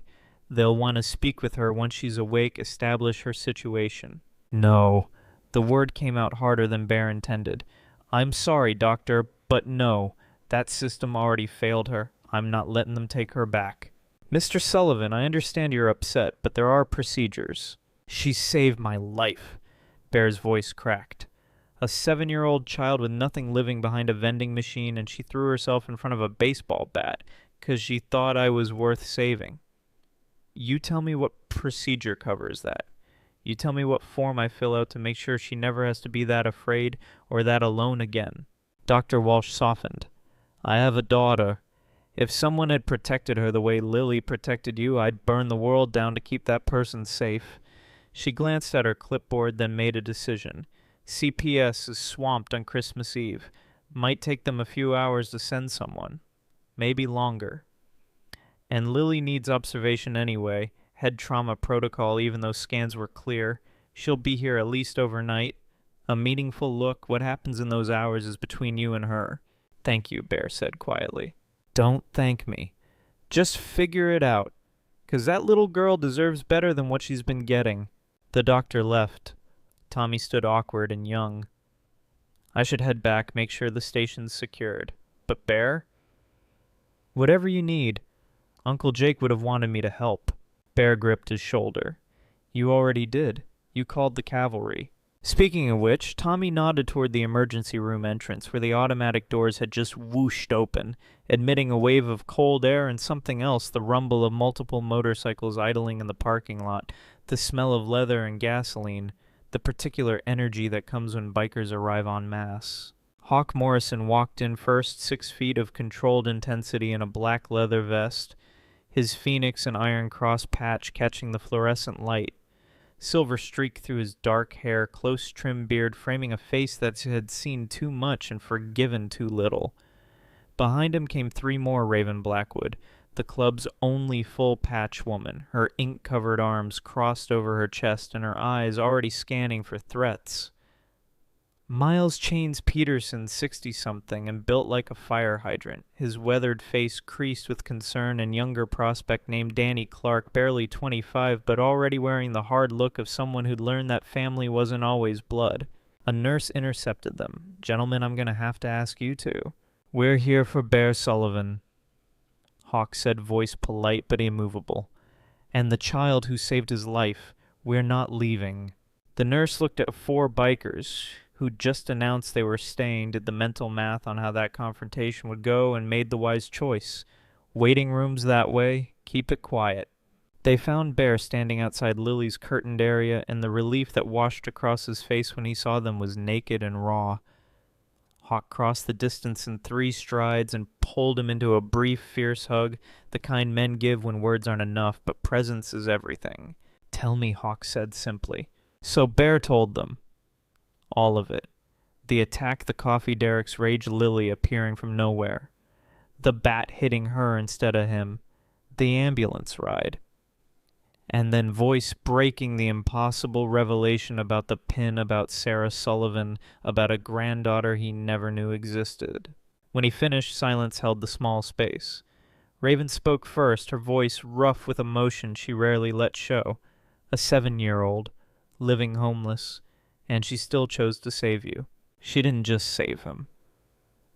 They'll want to speak with her once she's awake, establish her situation. "No." The word came out harder than Bear intended. "I'm sorry, doctor, but no. That system already failed her. I'm not letting them take her back." "Mr. Sullivan, I understand you're upset, but there are procedures." "She saved my life." Bear's voice cracked. A 7-year-old child with nothing living behind a vending machine, and she threw herself in front of a baseball bat because she thought I was worth saving. "You tell me what procedure covers that." You tell me what form I fill out to make sure she never has to be that afraid or that alone again." Dr. Walsh softened. "I have a daughter. If someone had protected her the way Lily protected you, I'd burn the world down to keep that person safe." She glanced at her clipboard, then made a decision. CPS is swamped on Christmas Eve. Might take them a few hours to send someone. Maybe longer. And Lily needs observation anyway. Head trauma protocol, even though scans were clear. She'll be here at least overnight. A meaningful look. What happens in those hours is between you and her. "Thank you," Bear said quietly. "Don't thank me. Just figure it out. 'Cause that little girl deserves better than what she's been getting." The doctor left. Tommy stood awkward and young. "I should head back, make sure the station's secured. But Bear?" "Whatever you need. Uncle Jake would have wanted me to help." Bear gripped his shoulder. "You already did. You called the cavalry." Speaking of which, Tommy nodded toward the emergency room entrance, where the automatic doors had just whooshed open, admitting a wave of cold air and something else, the rumble of multiple motorcycles idling in the parking lot, the smell of leather and gasoline, the particular energy that comes when bikers arrive en masse. Hawk Morrison walked in first, 6 feet of controlled intensity in a black leather vest, his phoenix and iron cross patch catching the fluorescent light. Silver streak through his dark hair, close trimmed beard framing a face that had seen too much and forgiven too little. Behind him came 3 more Raven Blackwood, the club's only full-patch woman, her ink-covered arms crossed over her chest and her eyes already scanning for threats. Miles Chains Peterson, 60-something, and built like a fire hydrant, his weathered face creased with concern, and younger prospect named Danny Clark, barely 25, but already wearing the hard look of someone who'd learned that family wasn't always blood. A nurse intercepted them. "Gentlemen, I'm going to have to ask you two." "We're here for Bear Sullivan," Hawk said, voice polite but immovable. "And the child who saved his life. We're not leaving." The nurse looked at 4 bikers who'd just announced they were staying, did the mental math on how that confrontation would go, and made the wise choice. Waiting rooms that way, keep it quiet. They found Bear standing outside Lily's curtained area, and the relief that washed across his face when he saw them was naked and raw. Hawk crossed the distance in 3 strides and pulled him into a brief, fierce hug, the kind men give when words aren't enough, but presence is everything. "Tell me," Hawk said simply. So Bear told them. All of it. The attack, the coffee derricks, rage Lily appearing from nowhere. The bat hitting her instead of him. The ambulance ride. And then voice breaking the impossible revelation about the pin about Sarah Sullivan, about a granddaughter he never knew existed. When he finished, silence held the small space. Raven spoke first, her voice rough with emotion she rarely let show. A 7-year-old, living homeless, and she still chose to save you. She didn't just save him,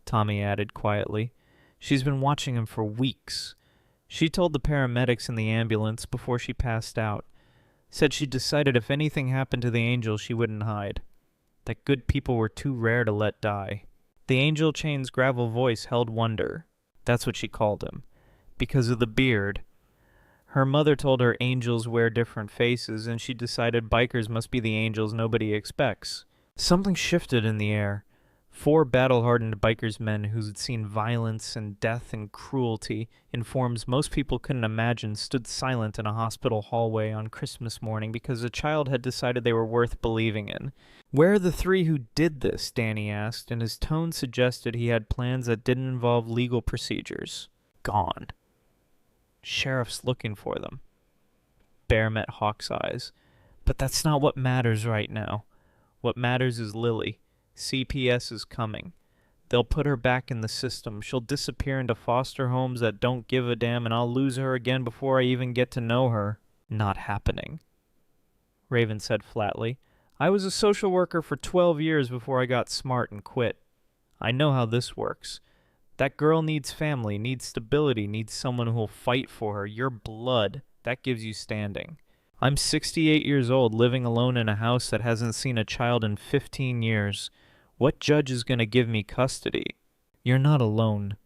Tommy added quietly. She's been watching him for weeks. She told the paramedics in the ambulance before she passed out. Said she decided if anything happened to the angel, she wouldn't hide. That good people were too rare to let die. The Angel Chain's gravel voice held wonder. That's what she called him. Because of the beard. Her mother told her angels wear different faces, and she decided bikers must be the angels nobody expects. Something shifted in the air. 4 battle-hardened bikers men who'd seen violence and death and cruelty in forms most people couldn't imagine stood silent in a hospital hallway on Christmas morning because a child had decided they were worth believing in. "Where are the 3 who did this?" Danny asked, and his tone suggested he had plans that didn't involve legal procedures. "Gone. Sheriff's looking for them." Bear met Hawk's eyes. "But that's not what matters right now. What matters is Lily. CPS is coming. They'll put her back in the system. She'll disappear into foster homes that don't give a damn, and I'll lose her again before I even get to know her." "Not happening," Raven said flatly. "I was a social worker for 12 years before I got smart and quit. I know how this works. That girl needs family, needs stability, needs someone who'll fight for her. Your blood, that gives you standing. I'm 68 years old, living alone in a house that hasn't seen a child in 15 years. What judge is going to give me custody? You're not alone."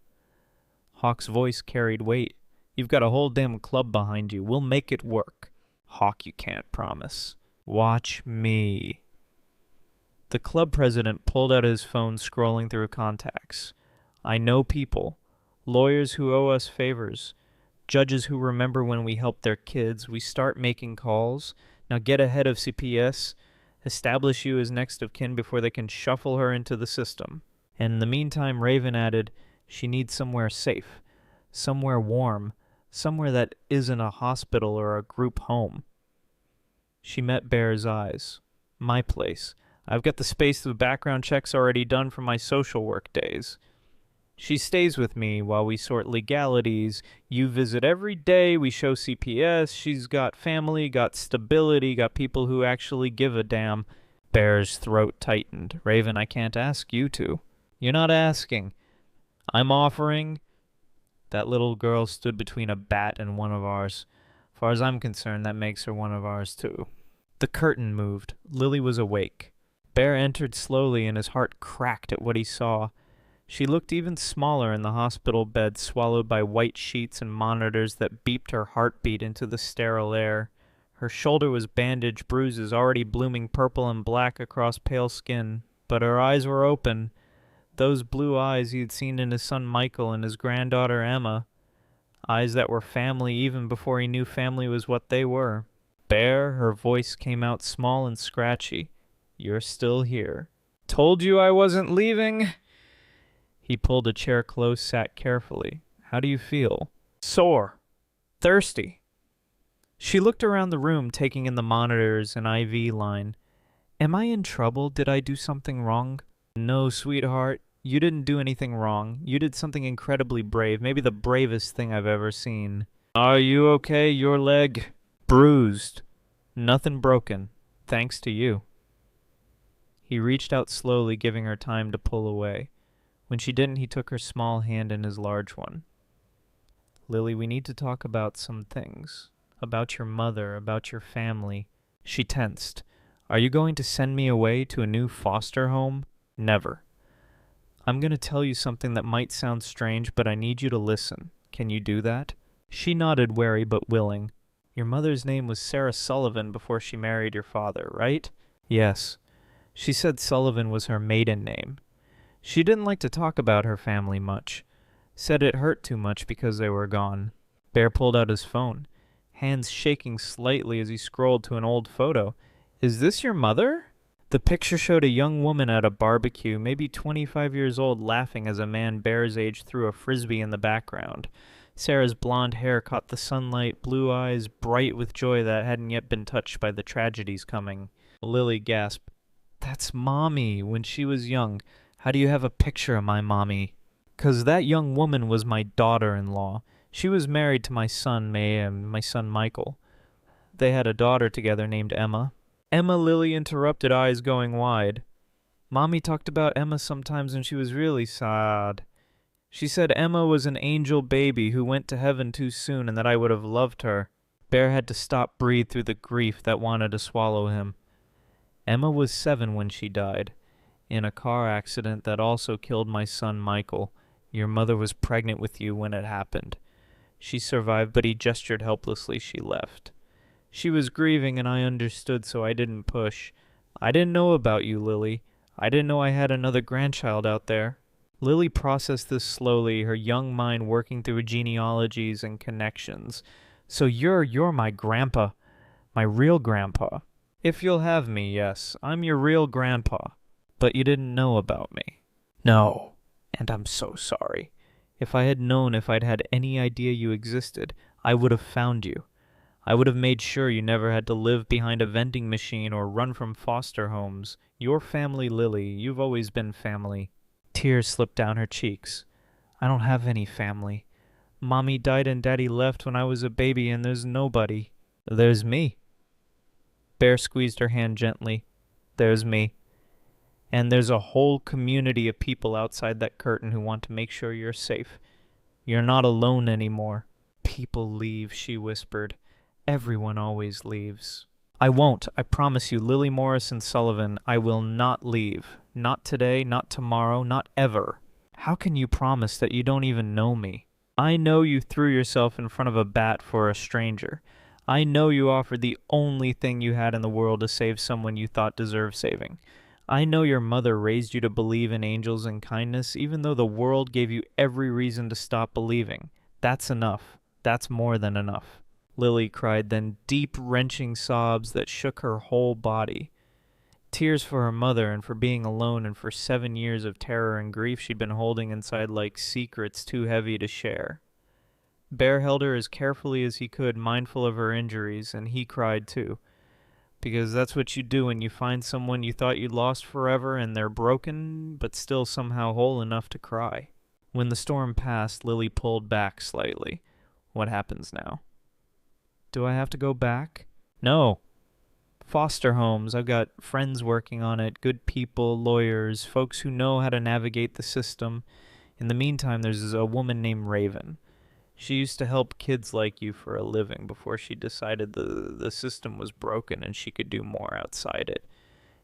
Hawk's voice carried weight. "You've got a whole damn club behind you. We'll make it work." "Hawk, you can't promise." Watch me. The club president pulled out his phone, scrolling through contacts. I know people. Lawyers who owe us favors. Judges who remember when we helped their kids. We start making calls. Now get ahead of CPS. Establish you as next of kin before they can shuffle her into the system. And in the meantime, Raven added, she needs somewhere safe. Somewhere warm. Somewhere that isn't a hospital or a group home. She met Bear's eyes. My place. I've got the space with background checks already done for my social work days. She stays with me while we sort legalities. You visit every day, we show CPS. She's got family, got stability, got people who actually give a damn. Bear's throat tightened. Raven, I can't ask you to. You're not asking. I'm offering. That little girl stood between a bat and one of ours. Far as I'm concerned, that makes her one of ours too. The curtain moved. Lily was awake. Bear entered slowly and his heart cracked at what he saw. She looked even smaller in the hospital bed, swallowed by white sheets and monitors that beeped her heartbeat into the sterile air. Her shoulder was bandaged, bruises already blooming purple and black across pale skin, but her eyes were open. Those blue eyes he had seen in his son Michael and his granddaughter Emma. Eyes that were family even before he knew family was what they were. Bear, her voice came out small and scratchy. You're still here. Told you I wasn't leaving. He pulled a chair close, sat carefully. How do you feel? Sore. Thirsty. She looked around the room, taking in the monitors and IV line. Am I in trouble? Did I do something wrong? No, sweetheart. You didn't do anything wrong. You did something incredibly brave, maybe the bravest thing I've ever seen. Are you okay? Your leg? Bruised. Nothing broken. Thanks to you. He reached out slowly, giving her time to pull away. When she didn't, he took her small hand in his large one. Lily, we need to talk about some things. About your mother, about your family. She tensed. Are you going to send me away to a new foster home? Never. I'm going to tell you something that might sound strange, but I need you to listen. Can you do that? She nodded, wary but willing. Your mother's name was Sarah Sullivan before she married your father, right? Yes. She said Sullivan was her maiden name. She didn't like to talk about her family much. Said it hurt too much because they were gone. Bear pulled out his phone, hands shaking slightly as he scrolled to an old photo. Is this your mother? The picture showed a young woman at a barbecue, maybe 25 years old, laughing as a man Bear's age threw a frisbee in the background. Sarah's blonde hair caught the sunlight, blue eyes bright with joy that hadn't yet been touched by the tragedies coming. Lily gasped. That's Mommy, when she was young. How do you have a picture of my mommy? 'Cause that young woman was my daughter-in-law. She was married to my son, May, and my son Michael. They had a daughter together named Emma. Emma, Lily interrupted, eyes going wide. Mommy talked about Emma sometimes when she was really sad. She said Emma was an angel baby who went to heaven too soon and that I would have loved her. Bear had to stop breathe through the grief that wanted to swallow him. Emma was 7 when she died, in a car accident that also killed my son Michael. Your mother was pregnant with you when it happened. She survived, but he gestured helplessly. She left. She was grieving, and I understood, so I didn't push. I didn't know about you, Lily. I didn't know I had another grandchild out there. Lily processed this slowly, her young mind working through genealogies and connections. So you're my grandpa. My real grandpa. If you'll have me, yes, I'm your real grandpa. But you didn't know about me. No, and I'm so sorry. If I had known, if I'd had any idea you existed, I would have found you. I would have made sure you never had to live behind a vending machine or run from foster homes. Your family, Lily. You've always been family. Tears slipped down her cheeks. I don't have any family. Mommy died and Daddy left when I was a baby, and there's nobody. There's me. Bear squeezed her hand gently. There's me. And there's a whole community of people outside that curtain who want to make sure you're safe. You're not alone anymore. People leave, she whispered. Everyone always leaves. I won't. I promise you, Lily Morrison Sullivan, I will not leave. Not today, not tomorrow, not ever. How can you promise that you don't even know me? I know you threw yourself in front of a bat for a stranger. I know you offered the only thing you had in the world to save someone you thought deserved saving. I know your mother raised you to believe in angels and kindness, even though the world gave you every reason to stop believing. That's enough. That's more than enough. Lily cried, then deep, wrenching sobs that shook her whole body. Tears for her mother and for being alone and for 7 years of terror and grief she'd been holding inside like secrets too heavy to share. Bear held her as carefully as he could, mindful of her injuries, and he cried too. Because that's what you do when you find someone you thought you'd lost forever and they're broken, but still somehow whole enough to cry. When the storm passed, Lily pulled back slightly. What happens now? Do I have to go back? No. Foster homes. I've got friends working on it, good people, lawyers, folks who know how to navigate the system. In the meantime, there's a woman named Raven. She used to help kids like you for a living before she decided the system was broken and she could do more outside it.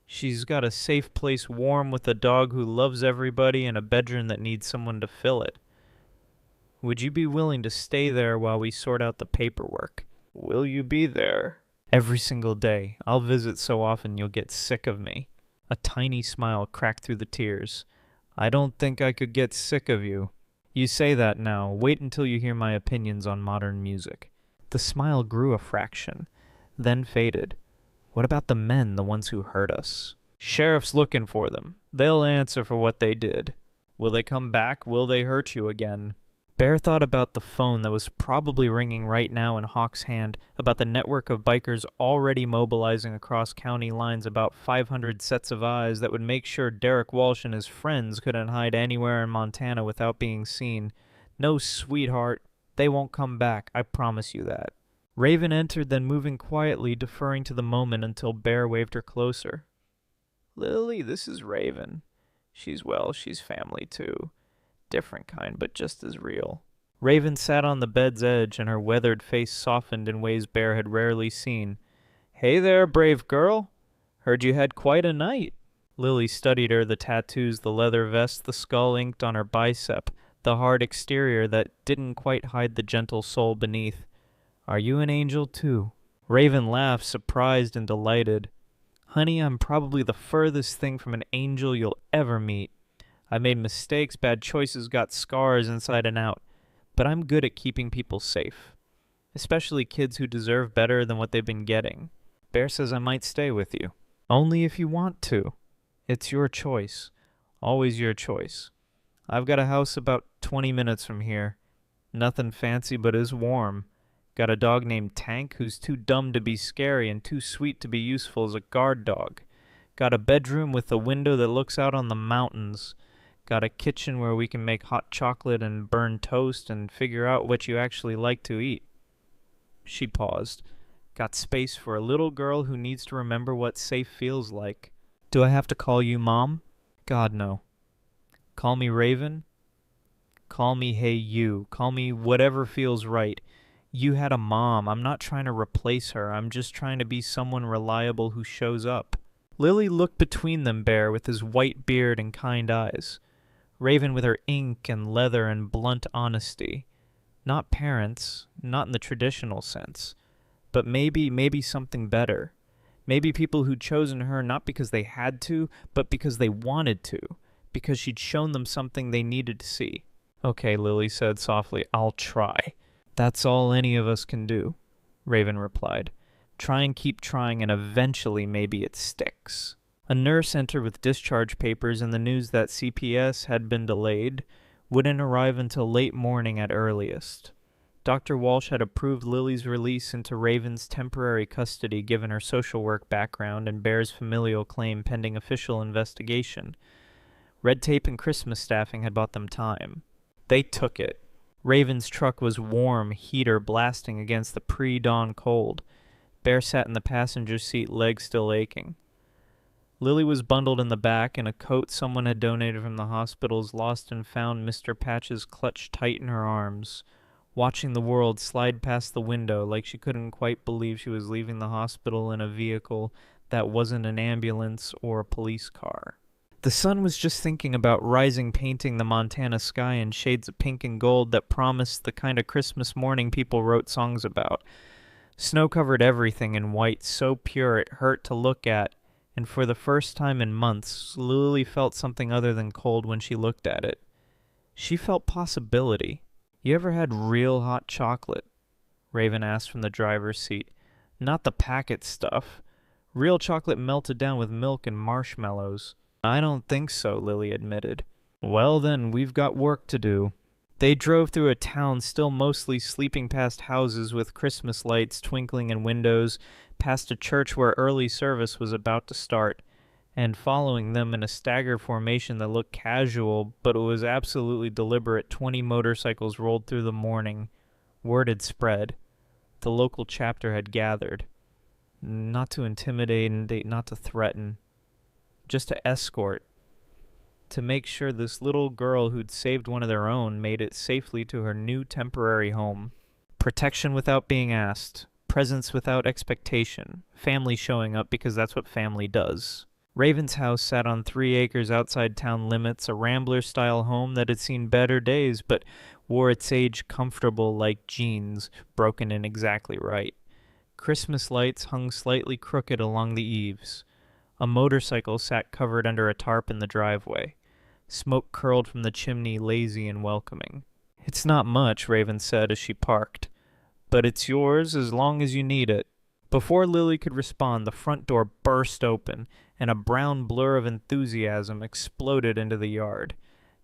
She's got a safe place warm with a dog who loves everybody and a bedroom that needs someone to fill it. Would you be willing to stay there while we sort out the paperwork? Will you be there? Every single day. I'll visit so often you'll get sick of me. A tiny smile cracked through the tears. I don't think I could get sick of you. You say that now. Wait until you hear my opinions on modern music. The smile grew a fraction, then faded. What about the men, the ones who hurt us? Sheriff's looking for them. They'll answer for what they did. Will they come back? Will they hurt you again? Bear thought about the phone that was probably ringing right now in Hawk's hand, about the network of bikers already mobilizing across county lines, about 500 sets of eyes that would make sure Derek Walsh and his friends couldn't hide anywhere in Montana without being seen. No, sweetheart, they won't come back, I promise you that. Raven entered, then moving quietly, deferring to the moment until Bear waved her closer. Lily, this is Raven. She's family too. Different kind, but just as real. Raven sat on the bed's edge, and her weathered face softened in ways Bear had rarely seen. Hey there, brave girl. Heard you had quite a night. Lily studied her, the tattoos, the leather vest, the skull inked on her bicep, the hard exterior that didn't quite hide the gentle soul beneath. Are you an angel, too? Raven laughed, surprised and delighted. Honey, I'm probably the furthest thing from an angel you'll ever meet. I made mistakes, bad choices, got scars inside and out, but I'm good at keeping people safe, especially kids who deserve better than what they've been getting. Bear says I might stay with you. Only if you want to. It's your choice. Always your choice. I've got a house about 20 minutes from here. Nothing fancy, but is warm. Got a dog named Tank who's too dumb to be scary and too sweet to be useful as a guard dog. Got a bedroom with a window that looks out on the mountains. Got a kitchen where we can make hot chocolate and burn toast and figure out what you actually like to eat. She paused. Got space for a little girl who needs to remember what safe feels like. Do I have to call you Mom? God, no. Call me Raven? Call me Hey You. Call me whatever feels right. You had a mom. I'm not trying to replace her. I'm just trying to be someone reliable who shows up. Lily looked between them, Bear, with his white beard and kind eyes. Raven with her ink and leather and blunt honesty. Not parents, not in the traditional sense, but maybe something better. Maybe people who'd chosen her not because they had to, but because they wanted to, because she'd shown them something they needed to see. Okay, Lily said softly, I'll try. That's all any of us can do, Raven replied. Try and keep trying, and eventually maybe it sticks. A nurse entered with discharge papers and the news that CPS had been delayed, wouldn't arrive until late morning at earliest. Dr. Walsh had approved Lily's release into Raven's temporary custody given her social work background and Bear's familial claim pending official investigation. Red tape and Christmas staffing had bought them time. They took it. Raven's truck was warm, heater blasting against the pre-dawn cold. Bear sat in the passenger seat, legs still aching. Lily was bundled in the back in a coat someone had donated from the hospital's lost and found. Mr. Patches clutched tight in her arms, watching the world slide past the window like she couldn't quite believe she was leaving the hospital in a vehicle that wasn't an ambulance or a police car. The sun was just thinking about rising, painting the Montana sky in shades of pink and gold that promised the kind of Christmas morning people wrote songs about. Snow covered everything in white, so pure it hurt to look at, and for the first time in months, Lily felt something other than cold when she looked at it. She felt possibility. "You ever had real hot chocolate?" Raven asked from the driver's seat. "Not the packet stuff. Real chocolate melted down with milk and marshmallows." "I don't think so," Lily admitted. "Well then, we've got work to do." They drove through a town still mostly sleeping, past houses with Christmas lights twinkling in windows, past a church where early service was about to start, and following them in a stagger formation that looked casual but was absolutely deliberate, 20 motorcycles rolled through the morning. Word had spread. The local chapter had gathered. Not to intimidate and not to threaten. Just to escort. To make sure this little girl who'd saved one of their own made it safely to her new temporary home. Protection without being asked. Presence without expectation. Family showing up because that's what family does. Raven's house sat on 3 acres outside town limits, a Rambler-style home that had seen better days but wore its age comfortable like jeans, broken in exactly right. Christmas lights hung slightly crooked along the eaves. A motorcycle sat covered under a tarp in the driveway. Smoke curled from the chimney, lazy and welcoming. "It's not much," Raven said as she parked, "but it's yours as long as you need it." Before Lily could respond, the front door burst open, and a brown blur of enthusiasm exploded into the yard.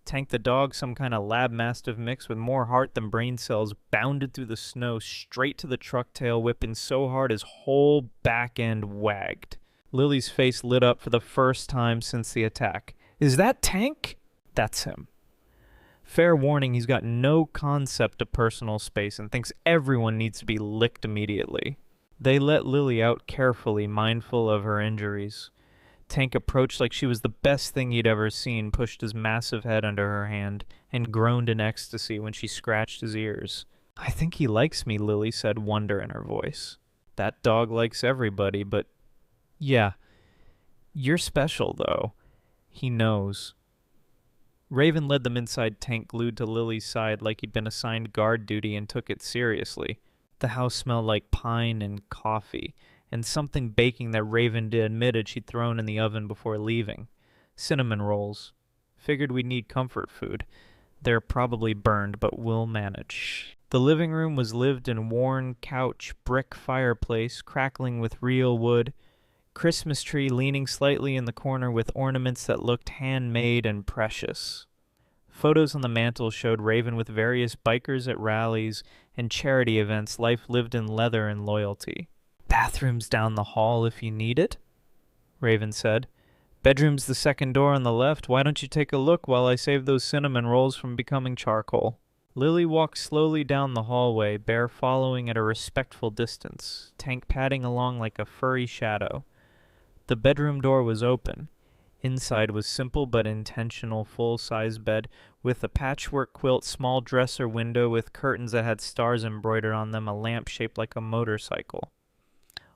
Tank the dog, some kind of lab mastiff mix with more heart than brain cells, bounded through the snow straight to the truck tail, whipping so hard his whole back end wagged. Lily's face lit up for the first time since the attack. "Is that Tank?" "That's him." Fair warning, he's got no concept of personal space and thinks everyone needs to be licked immediately. They let Lily out carefully, mindful of her injuries. Tank approached like she was the best thing he'd ever seen, pushed his massive head under her hand, and groaned in ecstasy when she scratched his ears. "I think he likes me," Lily said, wonder in her voice. "That dog likes everybody, but yeah. You're special, though. He knows." Raven led them inside Tank, glued to Lily's side like he'd been assigned guard duty, and took it seriously. The house smelled like pine and coffee, and something baking that Raven admitted she'd thrown in the oven before leaving. Cinnamon rolls. Figured we'd need comfort food. They're probably burned, but we'll manage. The living room was lived-in worn couch, brick fireplace, crackling with real wood. Christmas tree leaning slightly in the corner with ornaments that looked handmade and precious. Photos on the mantel showed Raven with various bikers at rallies and charity events, life lived in leather and loyalty. "Bathroom's down the hall if you need it," Raven said. "Bedroom's the second door on the left. Why don't you take a look while I save those cinnamon rolls from becoming charcoal?" Lily walked slowly down the hallway, Bear following at a respectful distance, Tank padding along like a furry shadow. The bedroom door was open. Inside was simple but intentional full-size bed with a patchwork quilt, small dresser window with curtains that had stars embroidered on them, a lamp shaped like a motorcycle.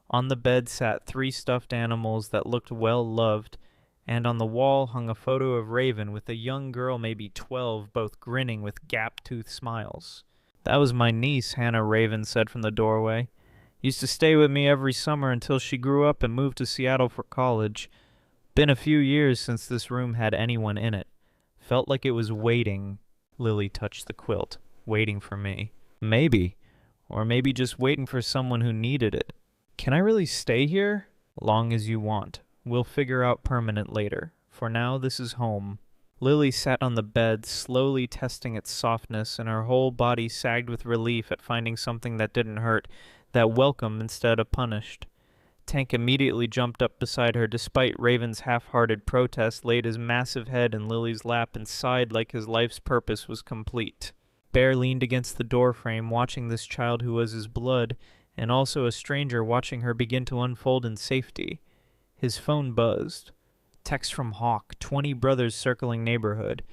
On the bed sat 3 stuffed animals that looked well loved, and on the wall hung a photo of Raven with a young girl, maybe 12, both grinning with gap-toothed smiles. "That was my niece," Hannah, Raven said from the doorway. "Used to stay with me every summer until she grew up and moved to Seattle for college. Been a few years since this room had anyone in it. Felt like it was waiting." Lily touched the quilt. "Waiting for me." "Maybe. Or maybe just waiting for someone who needed it." "Can I really stay here?" "Long as you want. We'll figure out permanent later. For now, this is home." Lily sat on the bed, slowly testing its softness, and her whole body sagged with relief at finding something that didn't hurt, that welcomed instead of punished. Tank immediately jumped up beside her, despite Raven's half-hearted protest, laid his massive head in Lily's lap, and sighed like his life's purpose was complete. Bear leaned against the doorframe, watching this child who was his blood, and also a stranger watching her begin to unfold in safety. His phone buzzed. Text from Hawk, 20 brothers circling neighborhood.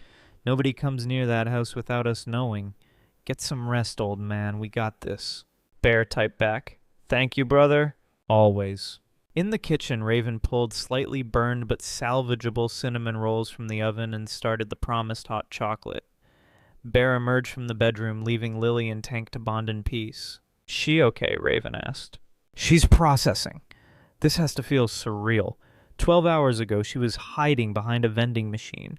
"Nobody comes near that house without us knowing. Get some rest, old man, we got this." Bear typed back, "Thank you, brother. Always." In the kitchen, Raven pulled slightly burned but salvageable cinnamon rolls from the oven and started the promised hot chocolate. Bear emerged from the bedroom, leaving Lily and Tank to bond in peace. She okay? Raven asked. She's processing. This has to feel surreal. 12 hours ago, she was hiding behind a vending machine.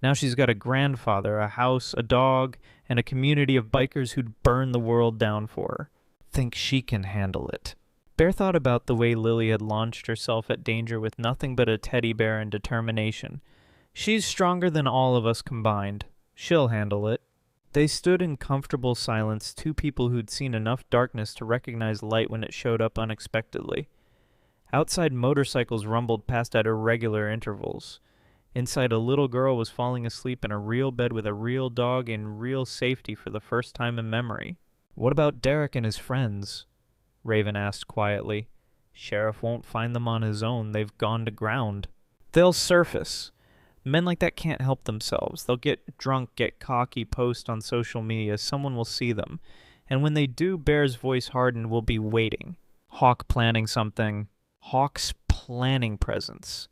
Now she's got a grandfather, a house, a dog, and a community of bikers who'd burn the world down for her. Think she can handle it. Bear thought about the way Lily had launched herself at danger with nothing but a teddy bear and determination. She's stronger than all of us combined. She'll handle it. They stood in comfortable silence, two people who'd seen enough darkness to recognize light when it showed up unexpectedly. Outside, motorcycles rumbled past at irregular intervals. Inside, a little girl was falling asleep in a real bed with a real dog in real safety for the first time in memory. "What about Derek and his friends?" Raven asked quietly. "Sheriff won't find them on his own. They've gone to ground." "They'll surface. Men like that can't help themselves. They'll get drunk, get cocky, post on social media. Someone will see them. And when they do, Bear's voice hardened, will be waiting. Hawk planning something. Hawk's planning presence.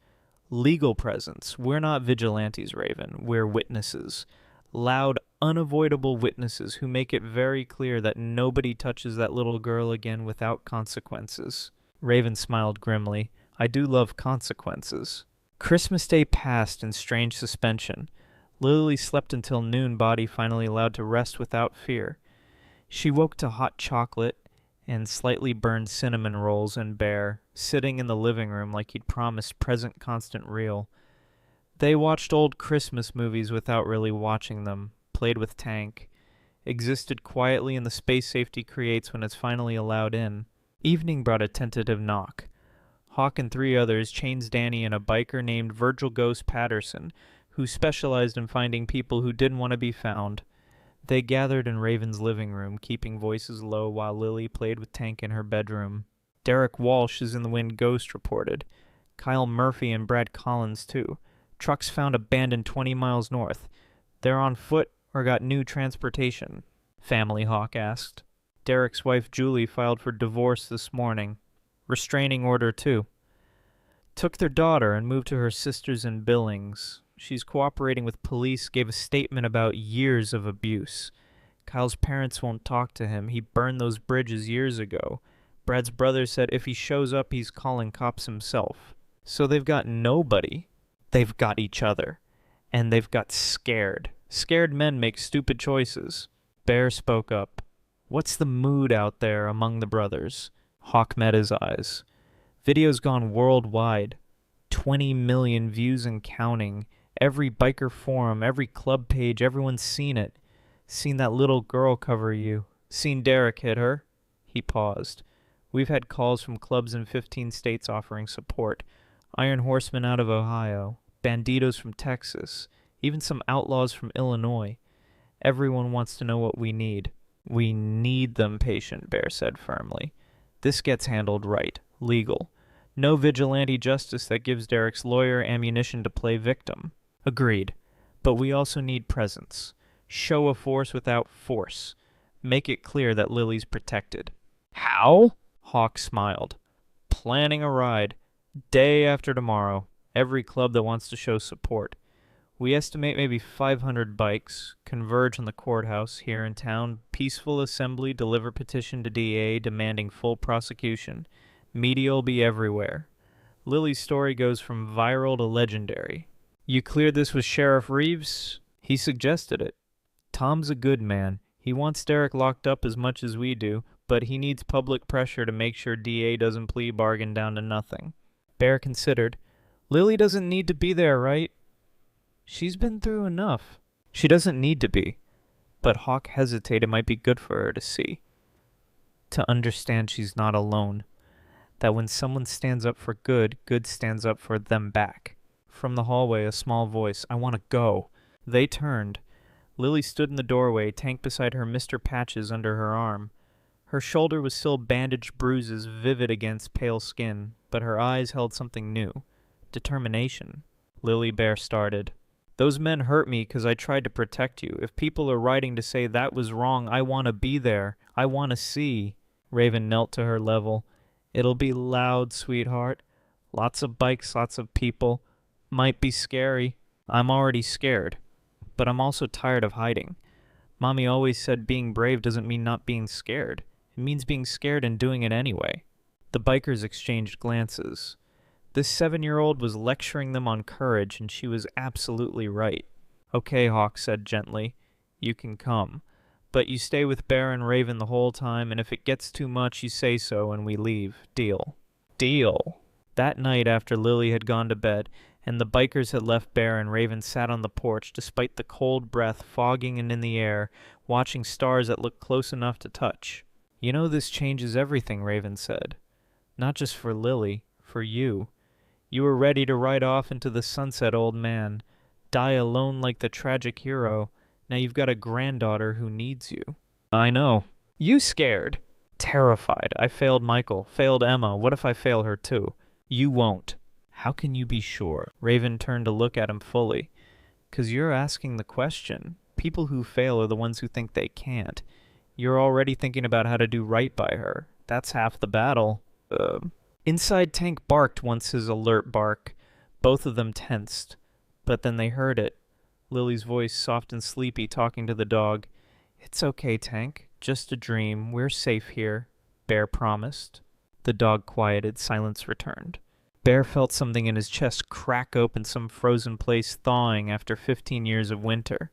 Legal presence. We're not vigilantes, Raven. We're witnesses. Loud, unavoidable witnesses who make it very clear that nobody touches that little girl again without consequences." Raven smiled grimly. "I do love consequences." Christmas Day passed in strange suspension. Lily slept until noon, body finally allowed to rest without fear. She woke to hot chocolate and slightly burned cinnamon rolls and Bear, sitting in the living room like he'd promised present constant real. They watched old Christmas movies without really watching them, played with Tank, existed quietly in the space safety creates when it's finally allowed in. Evening brought a tentative knock. Hawk and three others, Chains Danny and a biker named Virgil Ghost Patterson, who specialized in finding people who didn't want to be found. They gathered in Raven's living room, keeping voices low while Lily played with Tank in her bedroom. "Derek Walsh is in the wind," Ghost reported. "Kyle Murphy and Brad Collins, too. Trucks found abandoned 20 miles north. They're on foot or got new transportation." Family, Hawk asked. "Derek's wife Julie filed for divorce this morning. Restraining order, too. Took their daughter and moved to her sister's in Billings. She's cooperating with police, gave a statement about years of abuse. Kyle's parents won't talk to him. He burned those bridges years ago. Brad's brother said if he shows up, he's calling cops himself. So they've got nobody. They've got each other. And they've got scared. Scared men make stupid choices." Bear spoke up. "What's the mood out there among the brothers?" Hawk met his eyes. "Video's gone worldwide. 20 million views and counting. Every biker forum, every club page, everyone's seen it. Seen that little girl cover you. Seen Derek hit her." He paused. "We've had calls from clubs in 15 states offering support. Iron Horsemen out of Ohio. Banditos from Texas. Even some outlaws from Illinois. Everyone wants to know what we need." "We need them," Patient Bear said firmly. "This gets handled right. Legal. No vigilante justice that gives Derek's lawyer ammunition to play victim." "Agreed. But we also need presence. Show of force without force. Make it clear that Lily's protected." "How?" Hawk smiled. "Planning a ride. Day after tomorrow. Every club that wants to show support. We estimate maybe 500 bikes, converge on the courthouse here in town, peaceful assembly, deliver petition to DA demanding full prosecution. Media'll be everywhere. Lily's story goes from viral to legendary." "You cleared this with Sheriff Reeves?" "He suggested it. Tom's a good man. He wants Derek locked up as much as we do, but he needs public pressure to make sure DA doesn't plea bargain down to nothing." Bear considered. "Lily doesn't need to be there, right?" "She's been through enough." "She doesn't need to be." But Hawk hesitated. It might be good for her to see. To understand she's not alone. That when someone stands up for good, good stands up for them back. From the hallway, a small voice. "I want to go." They turned. Lily stood in the doorway, Tank beside her, Mr. Patches under her arm. Her shoulder was still bandaged bruises, vivid against pale skin, but her eyes held something new. Determination. Lily Bear started. "Those men hurt me because I tried to protect you. If people are writing to say that was wrong, I want to be there. I want to see." Raven knelt to her level. "It'll be loud, sweetheart. Lots of bikes, lots of people. Might be scary. I'm already scared. But I'm also tired of hiding. Mommy always said being brave doesn't mean not being scared. It means being scared and doing it anyway. The bikers exchanged glances. This 7-year-old was lecturing them on courage, and she was absolutely right. Okay, Hawk said gently. You can come. But you stay with Bear and Raven the whole time, and if it gets too much, you say so and we leave. Deal. Deal. That night after Lily had gone to bed, and the bikers had left Bear and Raven sat on the porch, despite the cold breath fogging in the air, watching stars that looked close enough to touch. You know this changes everything, Raven said. Not just for Lily, for you. You were ready to ride off into the sunset, old man. Die alone like the tragic hero. Now you've got a granddaughter who needs you. I know. You scared. Terrified. I failed Michael. Failed Emma. What if I fail her too? You won't. How can you be sure? Raven turned to look at him fully. 'Cause you're asking the question. People who fail are the ones who think they can't. You're already thinking about how to do right by her. That's half the battle. Inside Tank barked once his alert bark. Both of them tensed. But then they heard it. Lily's voice, soft and sleepy, talking to the dog. It's okay, Tank. Just a dream. We're safe here, Bear promised. The dog quieted. Silence returned. Bear felt something in his chest crack open, some frozen place thawing after 15 years of winter.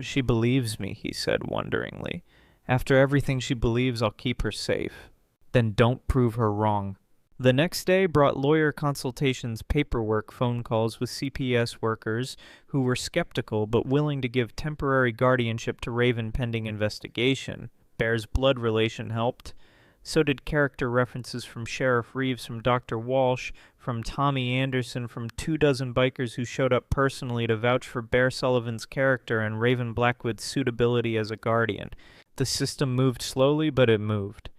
She believes me, he said wonderingly. After everything she believes, I'll keep her safe. Then don't prove her wrong. The next day brought lawyer consultations, paperwork, phone calls with CPS workers who were skeptical but willing to give temporary guardianship to Raven pending investigation. Bear's blood relation helped. So did character references from Sheriff Reeves, from Dr. Walsh, from Tommy Anderson, from 24 bikers who showed up personally to vouch for Bear Sullivan's character and Raven Blackwood's suitability as a guardian. The system moved slowly, but it moved.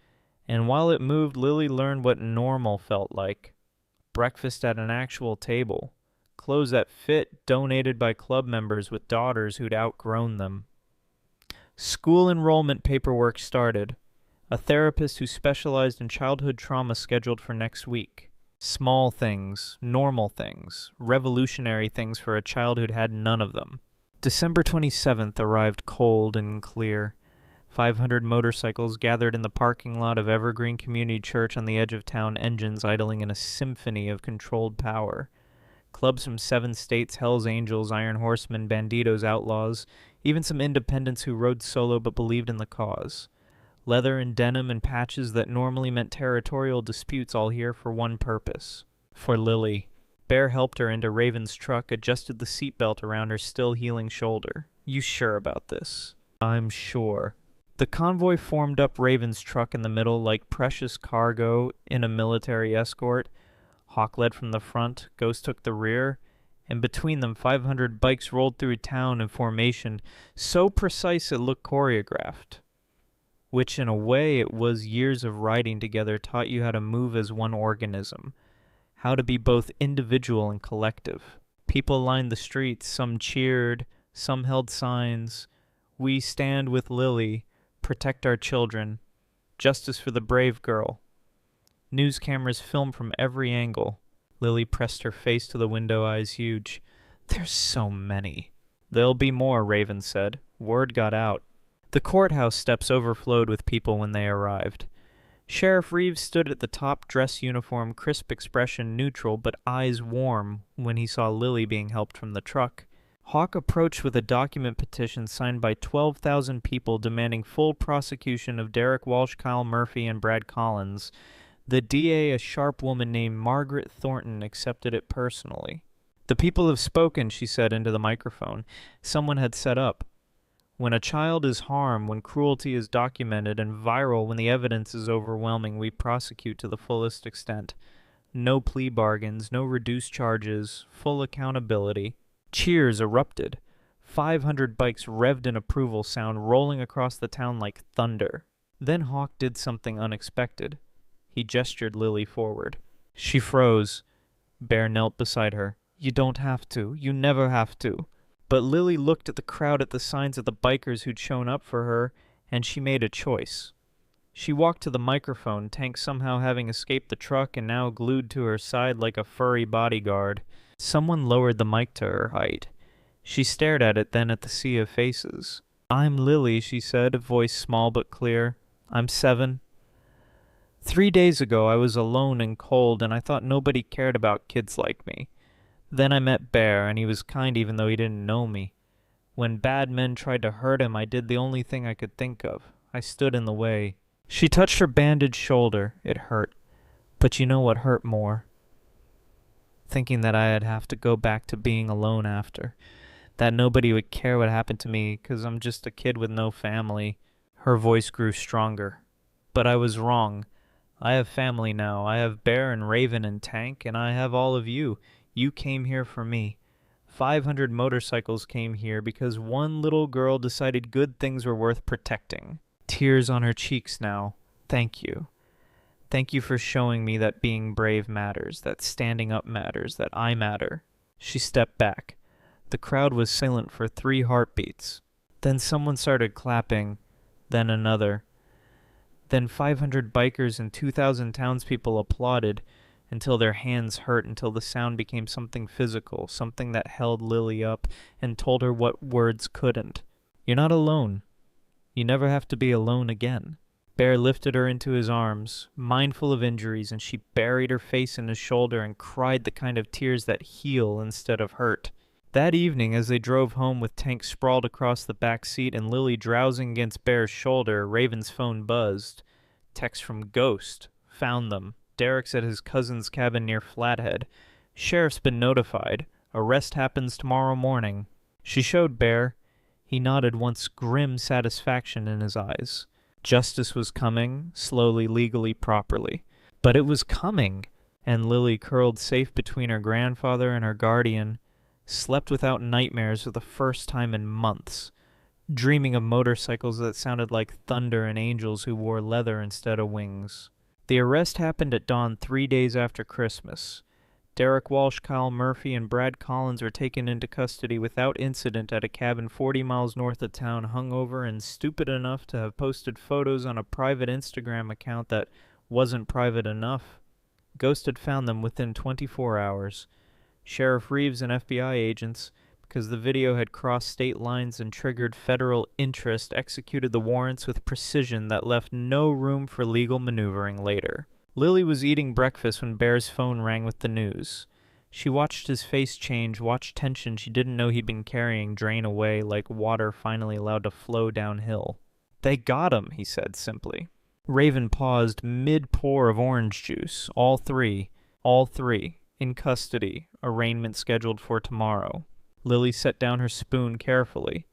And while it moved, Lily learned what normal felt like. Breakfast at an actual table. Clothes that fit, donated by club members with daughters who'd outgrown them. School enrollment paperwork started. A therapist who specialized in childhood trauma scheduled for next week. Small things, normal things, revolutionary things for a child who'd had none of them. December 27th arrived cold and clear. 500 motorcycles gathered in the parking lot of Evergreen Community Church on the edge of town, engines idling in a symphony of controlled power. Clubs from 7 states, Hells Angels, Iron Horsemen, Banditos, Outlaws, even some independents who rode solo but believed in the cause. Leather and denim and patches that normally meant territorial disputes, all here for one purpose. For Lily. Bear helped her into Raven's truck, adjusted the seatbelt around her still healing shoulder. You sure about this? I'm sure. The convoy formed up Raven's truck in the middle like precious cargo in a military escort. Hawk led from the front, Ghost took the rear, and between them 500 bikes rolled through town in formation, so precise it looked choreographed. Which in a way it was years of riding together taught you how to move as one organism, how to be both individual and collective. People lined the streets, some cheered, some held signs. We stand with Lily. Protect our children. Justice for the brave girl. News cameras filmed from every angle. Lily pressed her face to the window, eyes huge. There's so many. There'll be more, Raven said. Word got out. The courthouse steps overflowed with people when they arrived. Sheriff Reeves stood at the top, dress uniform, crisp expression, neutral, but eyes warm when he saw Lily being helped from the truck. Hawk approached with a document petition signed by 12,000 people demanding full prosecution of Derek Walsh, Kyle Murphy, and Brad Collins. The DA, a sharp woman named Margaret Thornton, accepted it personally. The people have spoken, she said into the microphone. Someone had set up. When a child is harmed, when cruelty is documented and viral, when the evidence is overwhelming, we prosecute to the fullest extent. No plea bargains, no reduced charges, full accountability. Cheers erupted. 500 bikes revved in approval, sound rolling across the town like thunder. Then Hawk did something unexpected. He gestured Lily forward. She froze. Bear knelt beside her. You don't have to. You never have to. But Lily looked at the crowd at the signs of the bikers who'd shown up for her, and she made a choice. She walked to the microphone, Tank somehow having escaped the truck and now glued to her side like a furry bodyguard. Someone lowered the mic to her height. She stared at it, then at the sea of faces. I'm Lily, she said, voice small but clear. I'm 7. 3 days ago I was alone and cold, and I thought nobody cared about kids like me. Then I met Bear, and he was kind even though he didn't know me. When bad men tried to hurt him, I did the only thing I could think of. I stood in the way. She touched her bandaged shoulder. It hurt. But you know what hurt more? Thinking that I'd have to go back to being alone after. That nobody would care what happened to me, 'cause I'm just a kid with no family. Her voice grew stronger. But I was wrong. I have family now. I have Bear and Raven and Tank, and I have all of you. You came here for me. 500 motorcycles came here because one little girl decided good things were worth protecting. Tears on her cheeks now. Thank you. Thank you for showing me that being brave matters, that standing up matters, that I matter. She stepped back. The crowd was silent for 3 heartbeats. Then someone started clapping, then another. Then 500 bikers and 2,000 townspeople applauded until their hands hurt, until the sound became something physical, something that held Lily up and told her what words couldn't. You're not alone. You never have to be alone again. Bear lifted her into his arms, mindful of injuries, and she buried her face in his shoulder and cried the kind of tears that heal instead of hurt. That evening, as they drove home with Tank sprawled across the back seat and Lily drowsing against Bear's shoulder, Raven's phone buzzed. Text from Ghost. Found them. Derek's at his cousin's cabin near Flathead. Sheriff's been notified. Arrest happens tomorrow morning. She showed Bear. He nodded, once grim satisfaction in his eyes. Justice was coming, slowly, legally, properly. But it was coming, and Lily, curled safe between her grandfather and her guardian, slept without nightmares for the first time in months, dreaming of motorcycles that sounded like thunder and angels who wore leather instead of wings. The arrest happened at dawn 3 days after Christmas. Derek Walsh, Kyle Murphy, and Brad Collins were taken into custody without incident at a cabin 40 miles north of town, hungover and stupid enough to have posted photos on a private Instagram account that wasn't private enough. Ghost had found them within 24 hours. Sheriff Reeves and FBI agents, because the video had crossed state lines and triggered federal interest, executed the warrants with precision that left no room for legal maneuvering later. Lily was eating breakfast when Bear's phone rang with the news. She watched his face change, watched tension she didn't know he'd been carrying drain away like water finally allowed to flow downhill. They got him, he said simply. Raven paused mid-pour of orange juice. All three, in custody, arraignment scheduled for tomorrow. Lily set down her spoon carefully.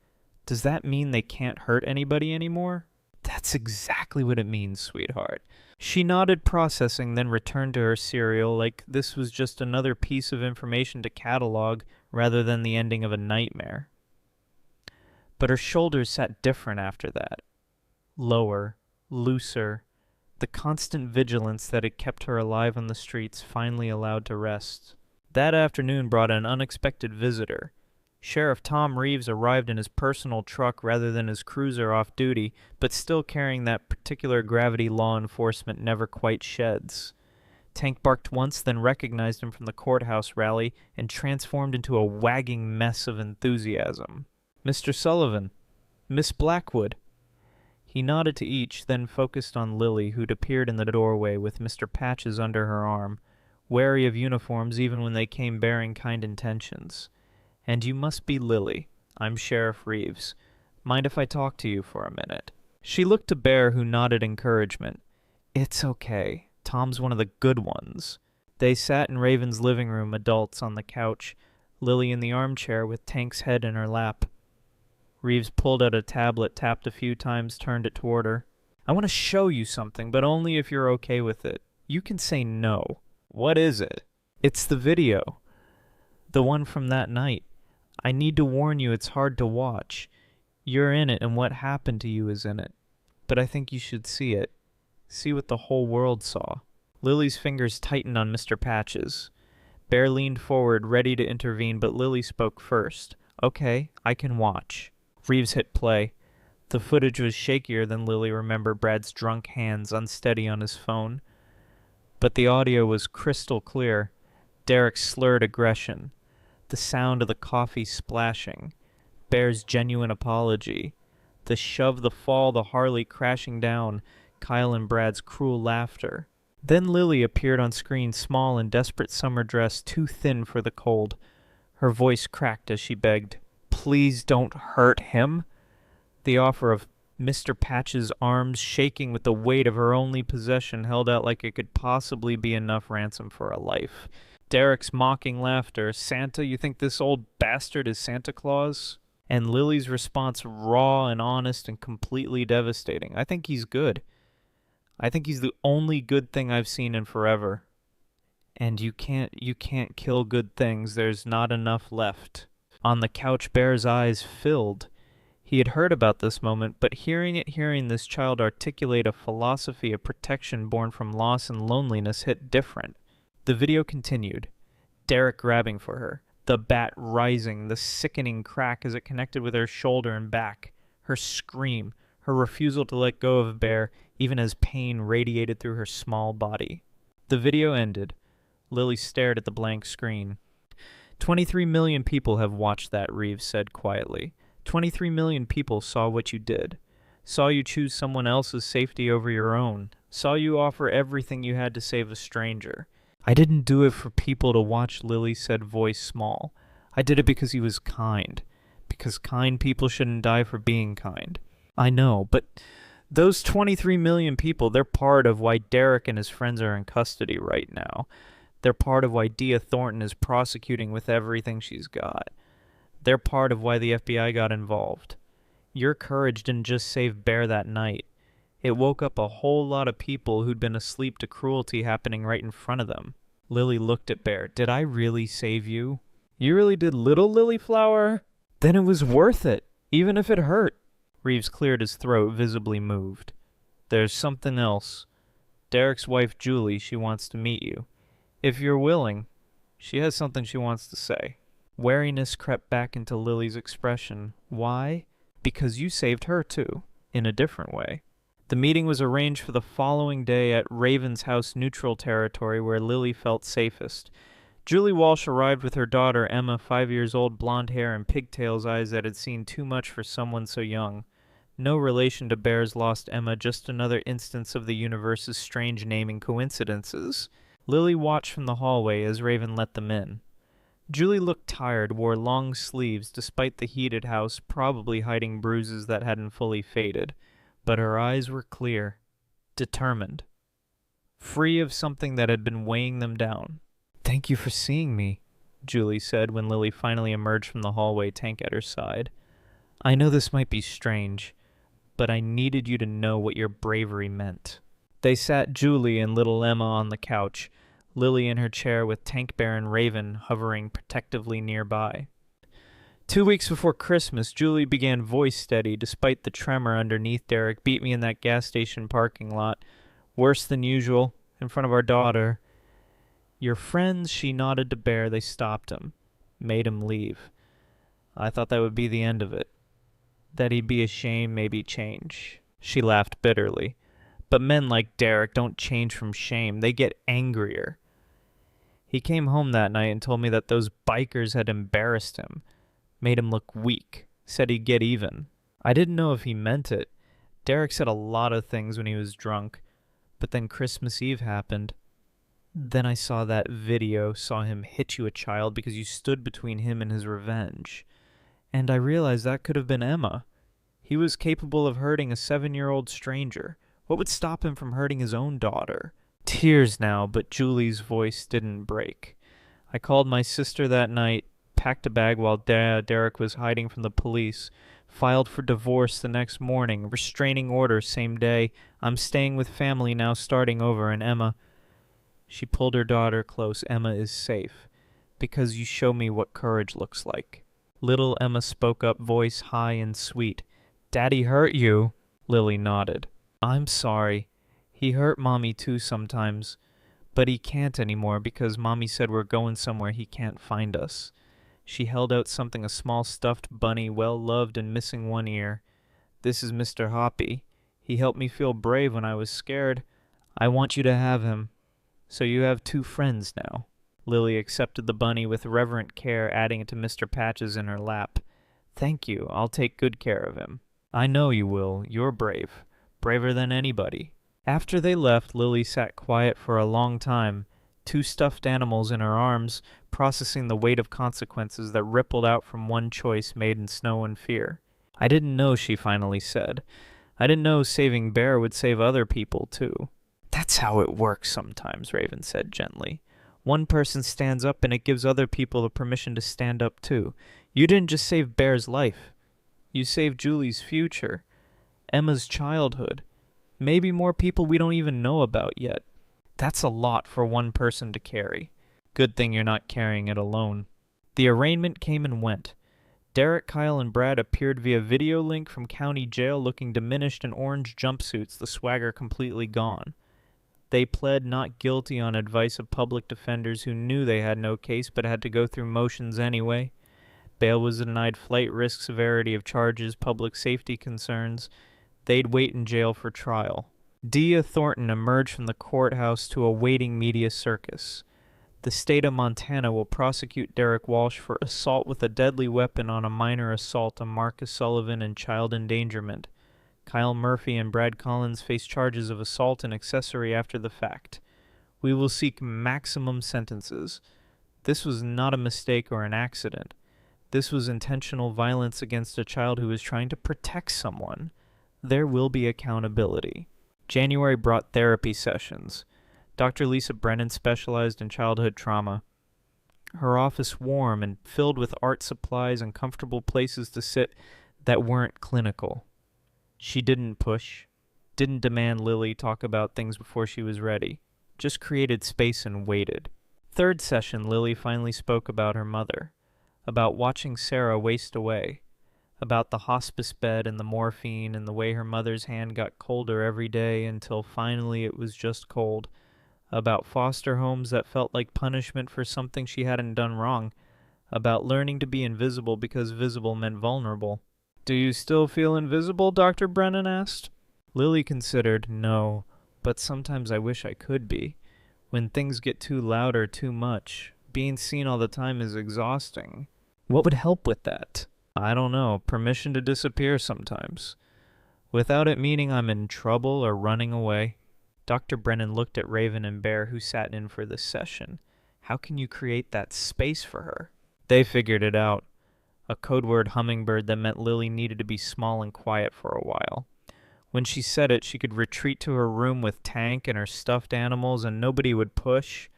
Does that mean they can't hurt anybody anymore? That's exactly what it means, sweetheart. She nodded, processing, then returned to her cereal like this was just another piece of information to catalog rather than the ending of a nightmare. But her shoulders sat different after that. Lower, looser. The constant vigilance that had kept her alive on the streets finally allowed to rest. That afternoon brought an unexpected visitor. Sheriff Tom Reeves arrived in his personal truck rather than his cruiser off duty, but still carrying that particular gravity law enforcement never quite sheds. Tank barked once, then recognized him from the courthouse rally and transformed into a wagging mess of enthusiasm. Mr. Sullivan. Miss Blackwood. He nodded to each, then focused on Lily, who'd appeared in the doorway with Mr. Patches under her arm, wary of uniforms even when they came bearing kind intentions. And you must be Lily. I'm Sheriff Reeves. Mind if I talk to you for a minute? She looked to Bear, who nodded encouragement. It's okay. Tom's one of the good ones. They sat in Raven's living room, adults on the couch, Lily in the armchair with Tank's head in her lap. Reeves pulled out a tablet, tapped a few times, turned it toward her. I want to show you something, but only if you're okay with it. You can say no. What is it? It's the video. The one from that night. I need to warn you, it's hard to watch. You're in it, and what happened to you is in it. But I think you should see it. See what the whole world saw. Lily's fingers tightened on Mr. Patches. Bear leaned forward, ready to intervene, but Lily spoke first. Okay, I can watch. Reeves hit play. The footage was shakier than Lily remembered Brad's drunk hands unsteady on his phone. But the audio was crystal clear. Derek's slurred aggression. The sound of the coffee splashing, Bear's genuine apology, the shove, the fall, the Harley crashing down, Kyle and Brad's cruel laughter. Then Lily appeared on screen, small in desperate summer dress, too thin for the cold. Her voice cracked as she begged, "Please don't hurt him." The offer of Mr. Patch's arms, shaking with the weight of her only possession, held out like it could possibly be enough ransom for a life. Derek's mocking laughter, "Santa, you think this old bastard is Santa Claus?" And Lily's response, raw and honest and completely devastating. "I think he's good. I think he's the only good thing I've seen in forever. And you can't kill good things. There's not enough left." On the couch, Bear's eyes filled. He had heard about this moment, but hearing this child articulate a philosophy of protection born from loss and loneliness hit different. The video continued. Derek grabbing for her, the bat rising, the sickening crack as it connected with her shoulder and back, her scream, her refusal to let go of Bear, even as pain radiated through her small body. The video ended. Lily stared at the blank screen. 23 million people have watched that, Reeves said quietly. 23 million people saw what you did. Saw you choose someone else's safety over your own. Saw you offer everything you had to save a stranger. I didn't do it for people to watch, Lily said, voice small. I did it because he was kind. Because kind people shouldn't die for being kind. I know, but those 23 million people, they're part of why Derek and his friends are in custody right now. They're part of why Dia Thornton is prosecuting with everything she's got. They're part of why the FBI got involved. Your courage didn't just save Bear that night. It woke up a whole lot of people who'd been asleep to cruelty happening right in front of them. Lily looked at Bear. Did I really save you? You really did, little Lily Flower? Then it was worth it, even if it hurt. Reeves cleared his throat, visibly moved. There's something else. Derek's wife, Julie, she wants to meet you. If you're willing, she has something she wants to say. Wariness crept back into Lily's expression. Why? Because you saved her too, in a different way. The meeting was arranged for the following day at Raven's house, neutral territory, where Lily felt safest. Julie Walsh arrived with her daughter, Emma, 5 years old, blonde hair and pigtails, eyes that had seen too much for someone so young. No relation to Bear's lost Emma, just another instance of the universe's strange naming coincidences. Lily watched from the hallway as Raven let them in. Julie looked tired, wore long sleeves despite the heated house, probably hiding bruises that hadn't fully faded. But her eyes were clear, determined, free of something that had been weighing them down. "Thank you for seeing me," Julie said when Lily finally emerged from the hallway, tank at her side. "I know this might be strange, but I needed you to know what your bravery meant." They sat Julie and little Emma on the couch, Lily in her chair with Tank Bear and Raven hovering protectively nearby. 2 weeks before Christmas, Julie began voice steady despite the tremor underneath. Derek beat me in that gas station parking lot. Worse than usual, in front of our daughter. Your friends, she nodded to Bear. They stopped him. Made him leave. I thought that would be the end of it. That he'd be ashamed, maybe change. She laughed bitterly. But men like Derek don't change from shame. They get angrier. He came home that night and told me that those bikers had embarrassed him. Made him look weak. Said he'd get even. I didn't know if he meant it. Derek said a lot of things when he was drunk. But then Christmas Eve happened. Then I saw that video, saw him hit you, a child, because you stood between him and his revenge. And I realized that could have been Emma. He was capable of hurting a 7-year-old stranger. What would stop him from hurting his own daughter? Tears now, but Julie's voice didn't break. I called my sister that night, packed a bag while Derek was hiding from the police, filed for divorce the next morning, restraining order same day. I'm staying with family now, starting over, and Emma... She pulled her daughter close. Emma is safe, because you show me what courage looks like. Little Emma spoke up, voice high and sweet. Daddy hurt you? Lily nodded. I'm sorry. He hurt Mommy too sometimes, but he can't anymore because Mommy said we're going somewhere he can't find us. She held out something, a small stuffed bunny, well-loved and missing one ear. This is Mr. Hoppy. He helped me feel brave when I was scared. I want you to have him. So you have 2 friends now. Lily accepted the bunny with reverent care, adding it to Mr. Patch's in her lap. Thank you. I'll take good care of him. I know you will. You're brave. Braver than anybody. After they left, Lily sat quiet for a long time, two stuffed animals in her arms, processing the weight of consequences that rippled out from one choice made in snow and fear. I didn't know, she finally said. I didn't know saving Bear would save other people, too. That's how it works sometimes, Raven said gently. One person stands up and it gives other people the permission to stand up, too. You didn't just save Bear's life. You saved Julie's future, Emma's childhood, maybe more people we don't even know about yet. That's a lot for one person to carry. Good thing you're not carrying it alone. The arraignment came and went. Derek, Kyle, and Brad appeared via video link from county jail looking diminished in orange jumpsuits, the swagger completely gone. They pled not guilty on advice of public defenders who knew they had no case but had to go through motions anyway. Bail was denied flight risk, severity of charges, public safety concerns. They'd wait in jail for trial. Dia Thornton emerged from the courthouse to a waiting media circus. The state of Montana will prosecute Derek Walsh for assault with a deadly weapon on a minor assault on Marcus Sullivan and child endangerment. Kyle Murphy and Brad Collins face charges of assault and accessory after the fact. We will seek maximum sentences. This was not a mistake or an accident. This was intentional violence against a child who was trying to protect someone. There will be accountability. January brought therapy sessions. Dr. Lisa Brennan specialized in childhood trauma. Her office warm and filled with art supplies and comfortable places to sit that weren't clinical. She didn't push, didn't demand Lily talk about things before she was ready, just created space and waited. Third session, Lily finally spoke about her mother, about watching Sarah waste away, about the hospice bed and the morphine and the way her mother's hand got colder every day until finally it was just cold, about foster homes that felt like punishment for something she hadn't done wrong, about learning to be invisible because visible meant vulnerable. Do you still feel invisible? Dr. Brennan asked. Lily considered, no, but sometimes I wish I could be. When things get too loud or too much, being seen all the time is exhausting. What would help with that? I don't know, permission to disappear sometimes, without it meaning I'm in trouble or running away. Dr. Brennan looked at Raven and Bear, who sat in for this session. How can you create that space for her? They figured it out. A code word hummingbird that meant Lily needed to be small and quiet for a while. When she said it, she could retreat to her room with Tank and her stuffed animals, and nobody would push.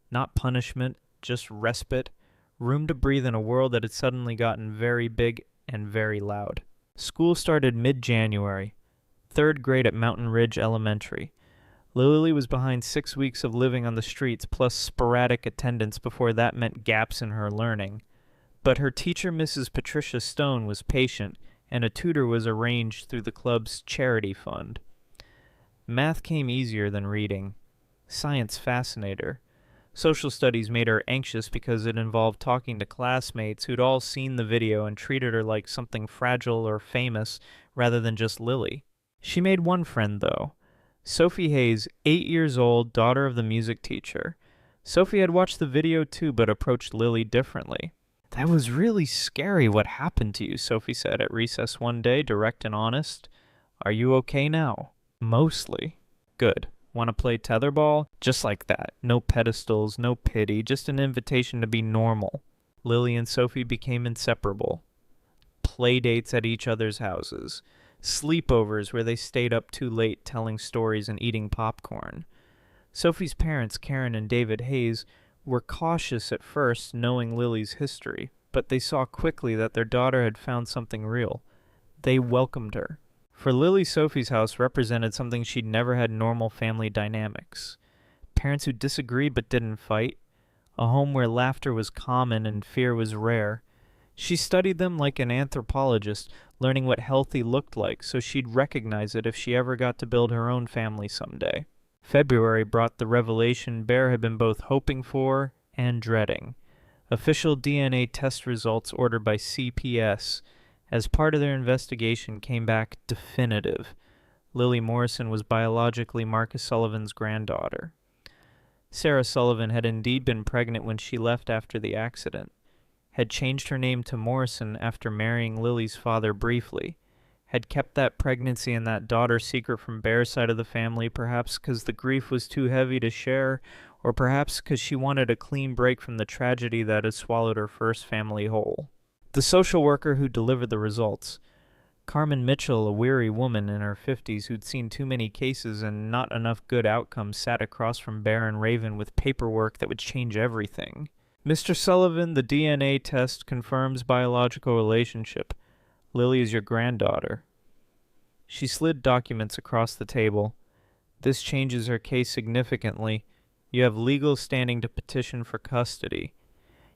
Not punishment, just respite. Room to breathe in a world that had suddenly gotten very big and very loud. School started mid-January. 3rd grade at Mountain Ridge Elementary. Lily was behind 6 weeks of living on the streets, plus sporadic attendance before that meant gaps in her learning. But her teacher, Mrs. Patricia Stone, was patient, and a tutor was arranged through the club's charity fund. Math came easier than reading. Science fascinated her. Social studies made her anxious because it involved talking to classmates who'd all seen the video and treated her like something fragile or famous rather than just Lily. She made one friend, though. Sophie Hayes, 8 years old, daughter of the music teacher. Sophie had watched the video too, but approached Lily differently. That was really scary what happened to you, Sophie said at recess one day, direct and honest. Are you okay now? Mostly. Good. Want to play tetherball? Just like that. No pedestals, no pity, just an invitation to be normal. Lily and Sophie became inseparable. Play dates at each other's houses. Sleepovers where they stayed up too late telling stories and eating popcorn. Sophie's parents, Karen and David Hayes, were cautious at first, knowing Lily's history, but they saw quickly that their daughter had found something real. They welcomed her. For Lily, Sophie's house represented something she'd never had normal family dynamics. Parents who disagreed but didn't fight. A home where laughter was common and fear was rare. She studied them like an anthropologist, learning what healthy looked like so she'd recognize it if she ever got to build her own family someday. February brought the revelation Bear had been both hoping for and dreading. Official DNA test results ordered by CPS as part of their investigation came back definitive. Lily Morrison was biologically Marcus Sullivan's granddaughter. Sarah Sullivan had indeed been pregnant when she left after the accident, had changed her name to Morrison after marrying Lily's father briefly, had kept that pregnancy and that daughter secret from Bear's side of the family, perhaps because the grief was too heavy to share, or perhaps because she wanted a clean break from the tragedy that had swallowed her first family whole. The social worker who delivered the results, Carmen Mitchell, a weary woman in her 50s who'd seen too many cases and not enough good outcomes, sat across from Bear and Raven with paperwork that would change everything. Mr. Sullivan, the DNA test confirms biological relationship. Lily is your granddaughter. She slid documents across the table. This changes her case significantly. You have legal standing to petition for custody.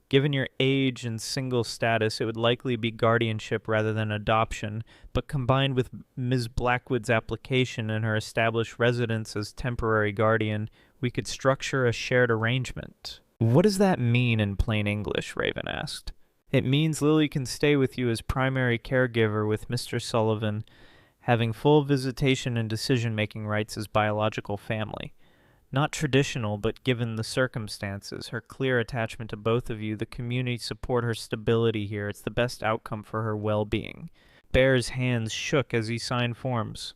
Given your age and single status, it would likely be guardianship rather than adoption, but combined with Ms. Blackwood's application and her established residence as temporary guardian, we could structure a shared arrangement. What does that mean in plain English? Raven asked. It means Lily can stay with you as primary caregiver with Mr. Sullivan, having full visitation and decision-making rights as biological family. Not traditional, but given the circumstances, her clear attachment to both of you, the community support, her stability here, it's the best outcome for her well-being. Bear's hands shook as he signed forms.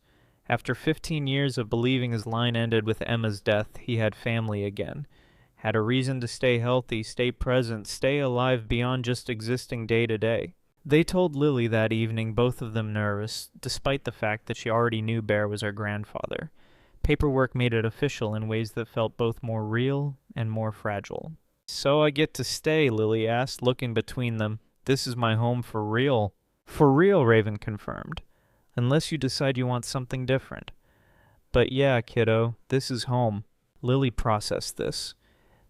After 15 years of believing his line ended with Emma's death, he had family again. Had a reason to stay healthy, stay present, stay alive beyond just existing day to day. They told Lily that evening, both of them nervous, despite the fact that she already knew Bear was her grandfather. Paperwork made it official in ways that felt both more real and more fragile. So I get to stay, Lily asked, looking between them. This is my home for real. For real, Raven confirmed. Unless you decide you want something different. But yeah, kiddo, this is home. Lily processed this.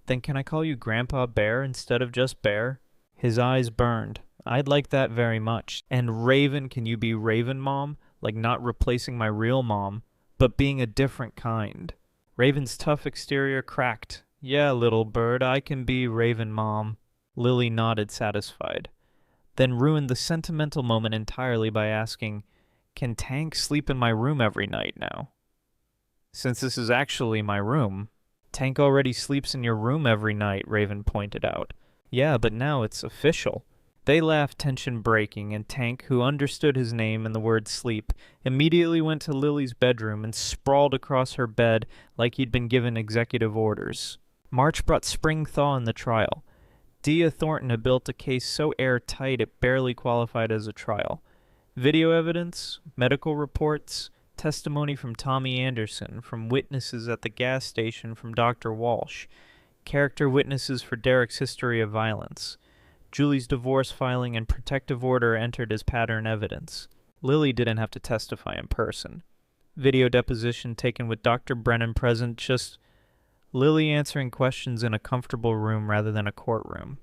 Then can I call you Grandpa Bear instead of just Bear? His eyes burned. I'd like that very much. And Raven, can you be Raven Mom? Like not replacing my real mom, but being a different kind. Raven's tough exterior cracked. Yeah, little bird, I can be Raven Mom. Lily nodded, satisfied. Then ruined the sentimental moment entirely by asking, can Tank sleep in my room every night now? Since this is actually my room. Tank already sleeps in your room every night, Raven pointed out. Yeah, but now it's official. They laughed, tension breaking, and Tank, who understood his name and the word sleep, immediately went to Lily's bedroom and sprawled across her bed like he'd been given executive orders. March brought spring thaw in the trial. Dia Thornton had built a case so airtight it barely qualified as a trial. Video evidence, medical reports, testimony from Tommy Anderson, from witnesses at the gas station from Dr. Walsh, character witnesses for Derek's history of violence. Julie's divorce filing and protective order entered as pattern evidence. Lily didn't have to testify in person. Video deposition taken with Dr. Brennan present, just Lily answering questions in a comfortable room rather than a courtroom.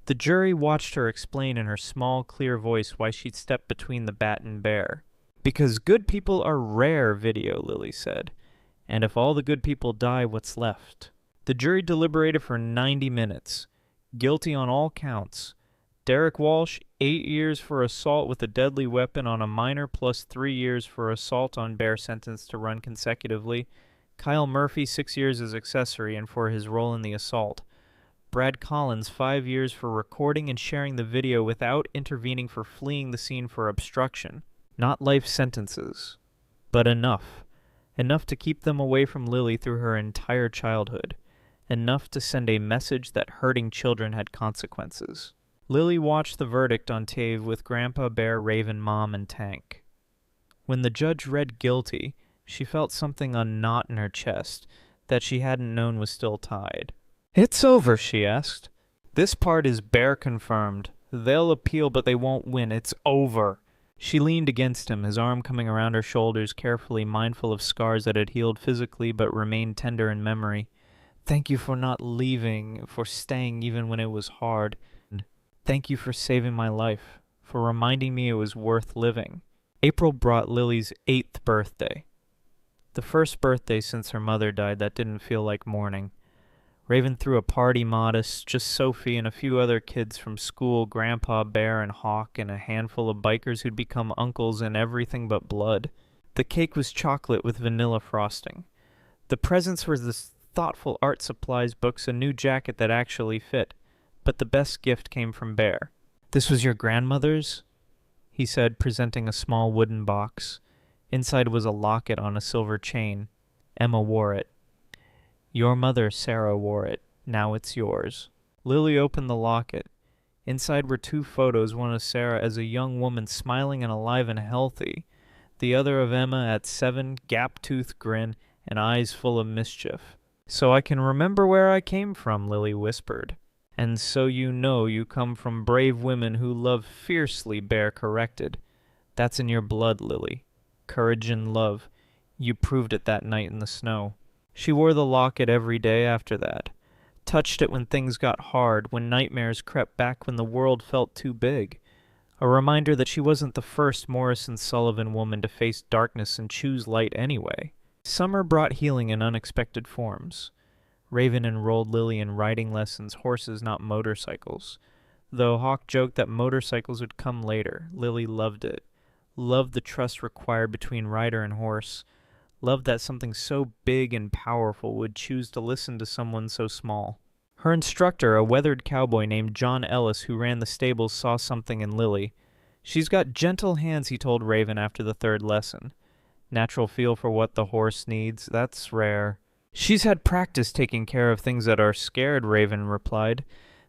The jury watched her explain in her small, clear voice why she'd stepped between the bat and bear. Because good people are rare, Video, Lily said. And if all the good people die, what's left? The jury deliberated for 90 minutes. Guilty on all counts. Derek Walsh, 8 years for assault with a deadly weapon on a minor plus 3 years for assault on Bear sentenced to run consecutively. Kyle Murphy, 6 years as accessory and for his role in the assault. Brad Collins, 5 years for recording and sharing the video without intervening for fleeing the scene for obstruction. Not life sentences, but enough. Enough to keep them away from Lily through her entire childhood. Enough to send a message that hurting children had consequences. Lily watched the verdict on tape with Grandpa Bear, Raven, Mom, and Tank. When the judge read guilty, she felt something unknot in her chest that she hadn't known was still tied. "It's over," she asked. "This part is Bear confirmed. They'll appeal, but they won't win. It's over." She leaned against him, his arm coming around her shoulders, carefully mindful of scars that had healed physically but remained tender in memory. "Thank you for not leaving, for staying even when it was hard. Thank you for saving my life, for reminding me it was worth living." April brought Lily's 8th birthday. The first birthday since her mother died that didn't feel like mourning. Raven threw a party modest, just Sophie and a few other kids from school, Grandpa Bear and Hawk, and a handful of bikers who'd become uncles and everything but blood. The cake was chocolate with vanilla frosting. The presents were the thoughtful art supplies books, a new jacket that actually fit. But the best gift came from Bear. "This was your grandmother's?" he said, presenting a small wooden box. Inside was a locket on a silver chain. Emma wore it. Your mother, Sarah, wore it. Now it's yours. Lily opened the locket. Inside were 2 photos, one of Sarah as a young woman smiling and alive and healthy, the other of Emma at 7, gap-toothed grin and eyes full of mischief. So I can remember where I came from, Lily whispered. And so you know you come from brave women who love fiercely, Bear corrected. That's in your blood, Lily. Courage and love. You proved it that night in the snow. She wore the locket every day after that. Touched it when things got hard, when nightmares crept back, when the world felt too big. A reminder that she wasn't the first Morrison Sullivan woman to face darkness and choose light anyway. Summer brought healing in unexpected forms. Raven enrolled Lily in riding lessons, horses, not motorcycles. Though Hawk joked that motorcycles would come later, Lily loved it. Loved the trust required between rider and horse. Loved that something so big and powerful would choose to listen to someone so small. Her instructor, a weathered cowboy named John Ellis who ran the stables, saw something in Lily. She's got gentle hands, he told Raven after the 3rd lesson. Natural feel for what the horse needs, that's rare. She's had practice taking care of things that are scared, Raven replied,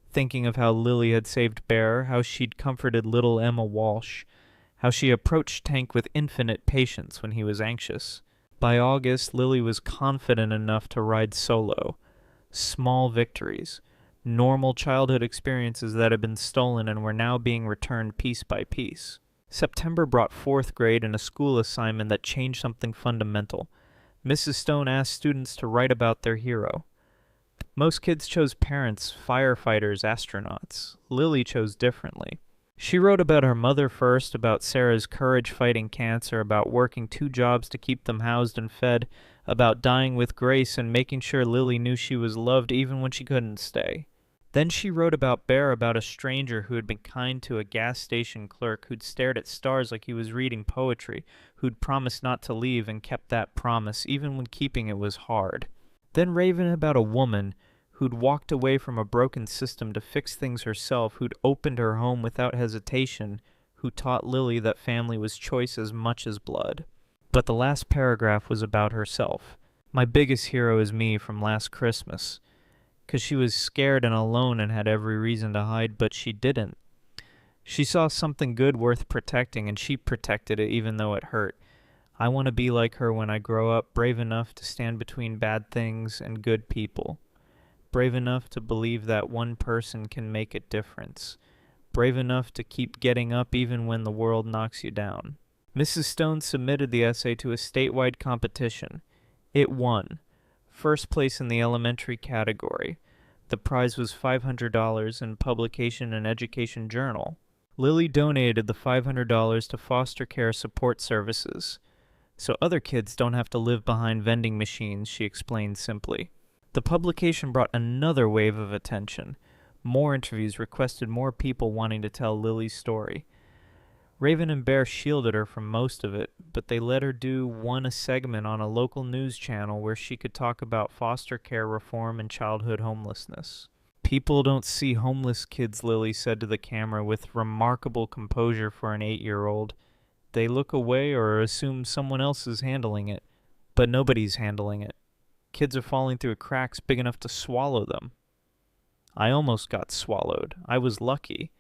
thinking of how Lily had saved Bear, how she'd comforted little Emma Walsh, how she approached Tank with infinite patience when he was anxious. By August, Lily was confident enough to ride solo. Small victories, normal childhood experiences that had been stolen and were now being returned piece by piece. September brought 4th grade and a school assignment that changed something fundamental. Mrs. Stone asked students to write about their hero. Most kids chose parents, firefighters, astronauts. Lily chose differently. She wrote about her mother first, about Sarah's courage fighting cancer, about working 2 jobs to keep them housed and fed, about dying with grace and making sure Lily knew she was loved even when she couldn't stay. Then she wrote about Bear, about a stranger who had been kind to a gas station clerk, who'd stared at stars like he was reading poetry, who'd promised not to leave and kept that promise, even when keeping it was hard. Then Raven about a woman who'd walked away from a broken system to fix things herself, who'd opened her home without hesitation, who taught Lily that family was choice as much as blood. But the last paragraph was about herself. My biggest hero is me from last Christmas. 'Cause she was scared and alone and had every reason to hide, but she didn't. She saw something good worth protecting, and she protected it even though it hurt. I want to be like her when I grow up, brave enough to stand between bad things and good people. Brave enough to believe that one person can make a difference. Brave enough to keep getting up even when the world knocks you down. Mrs. Stone submitted the essay to a statewide competition. It won. 1st place in the elementary category. The prize was $500 in Publication and Education Journal. Lily donated the $500 to foster care support services. So other kids don't have to live behind vending machines, she explained simply. The publication brought another wave of attention. More interviews requested more people wanting to tell Lily's story. Raven and Bear shielded her from most of it, but they let her do a segment on a local news channel where she could talk about foster care reform and childhood homelessness. People don't see homeless kids, Lily said to the camera with remarkable composure for an 8-year-old. They look away or assume someone else is handling it, but nobody's handling it. Kids are falling through cracks big enough to swallow them. I almost got swallowed. I was lucky.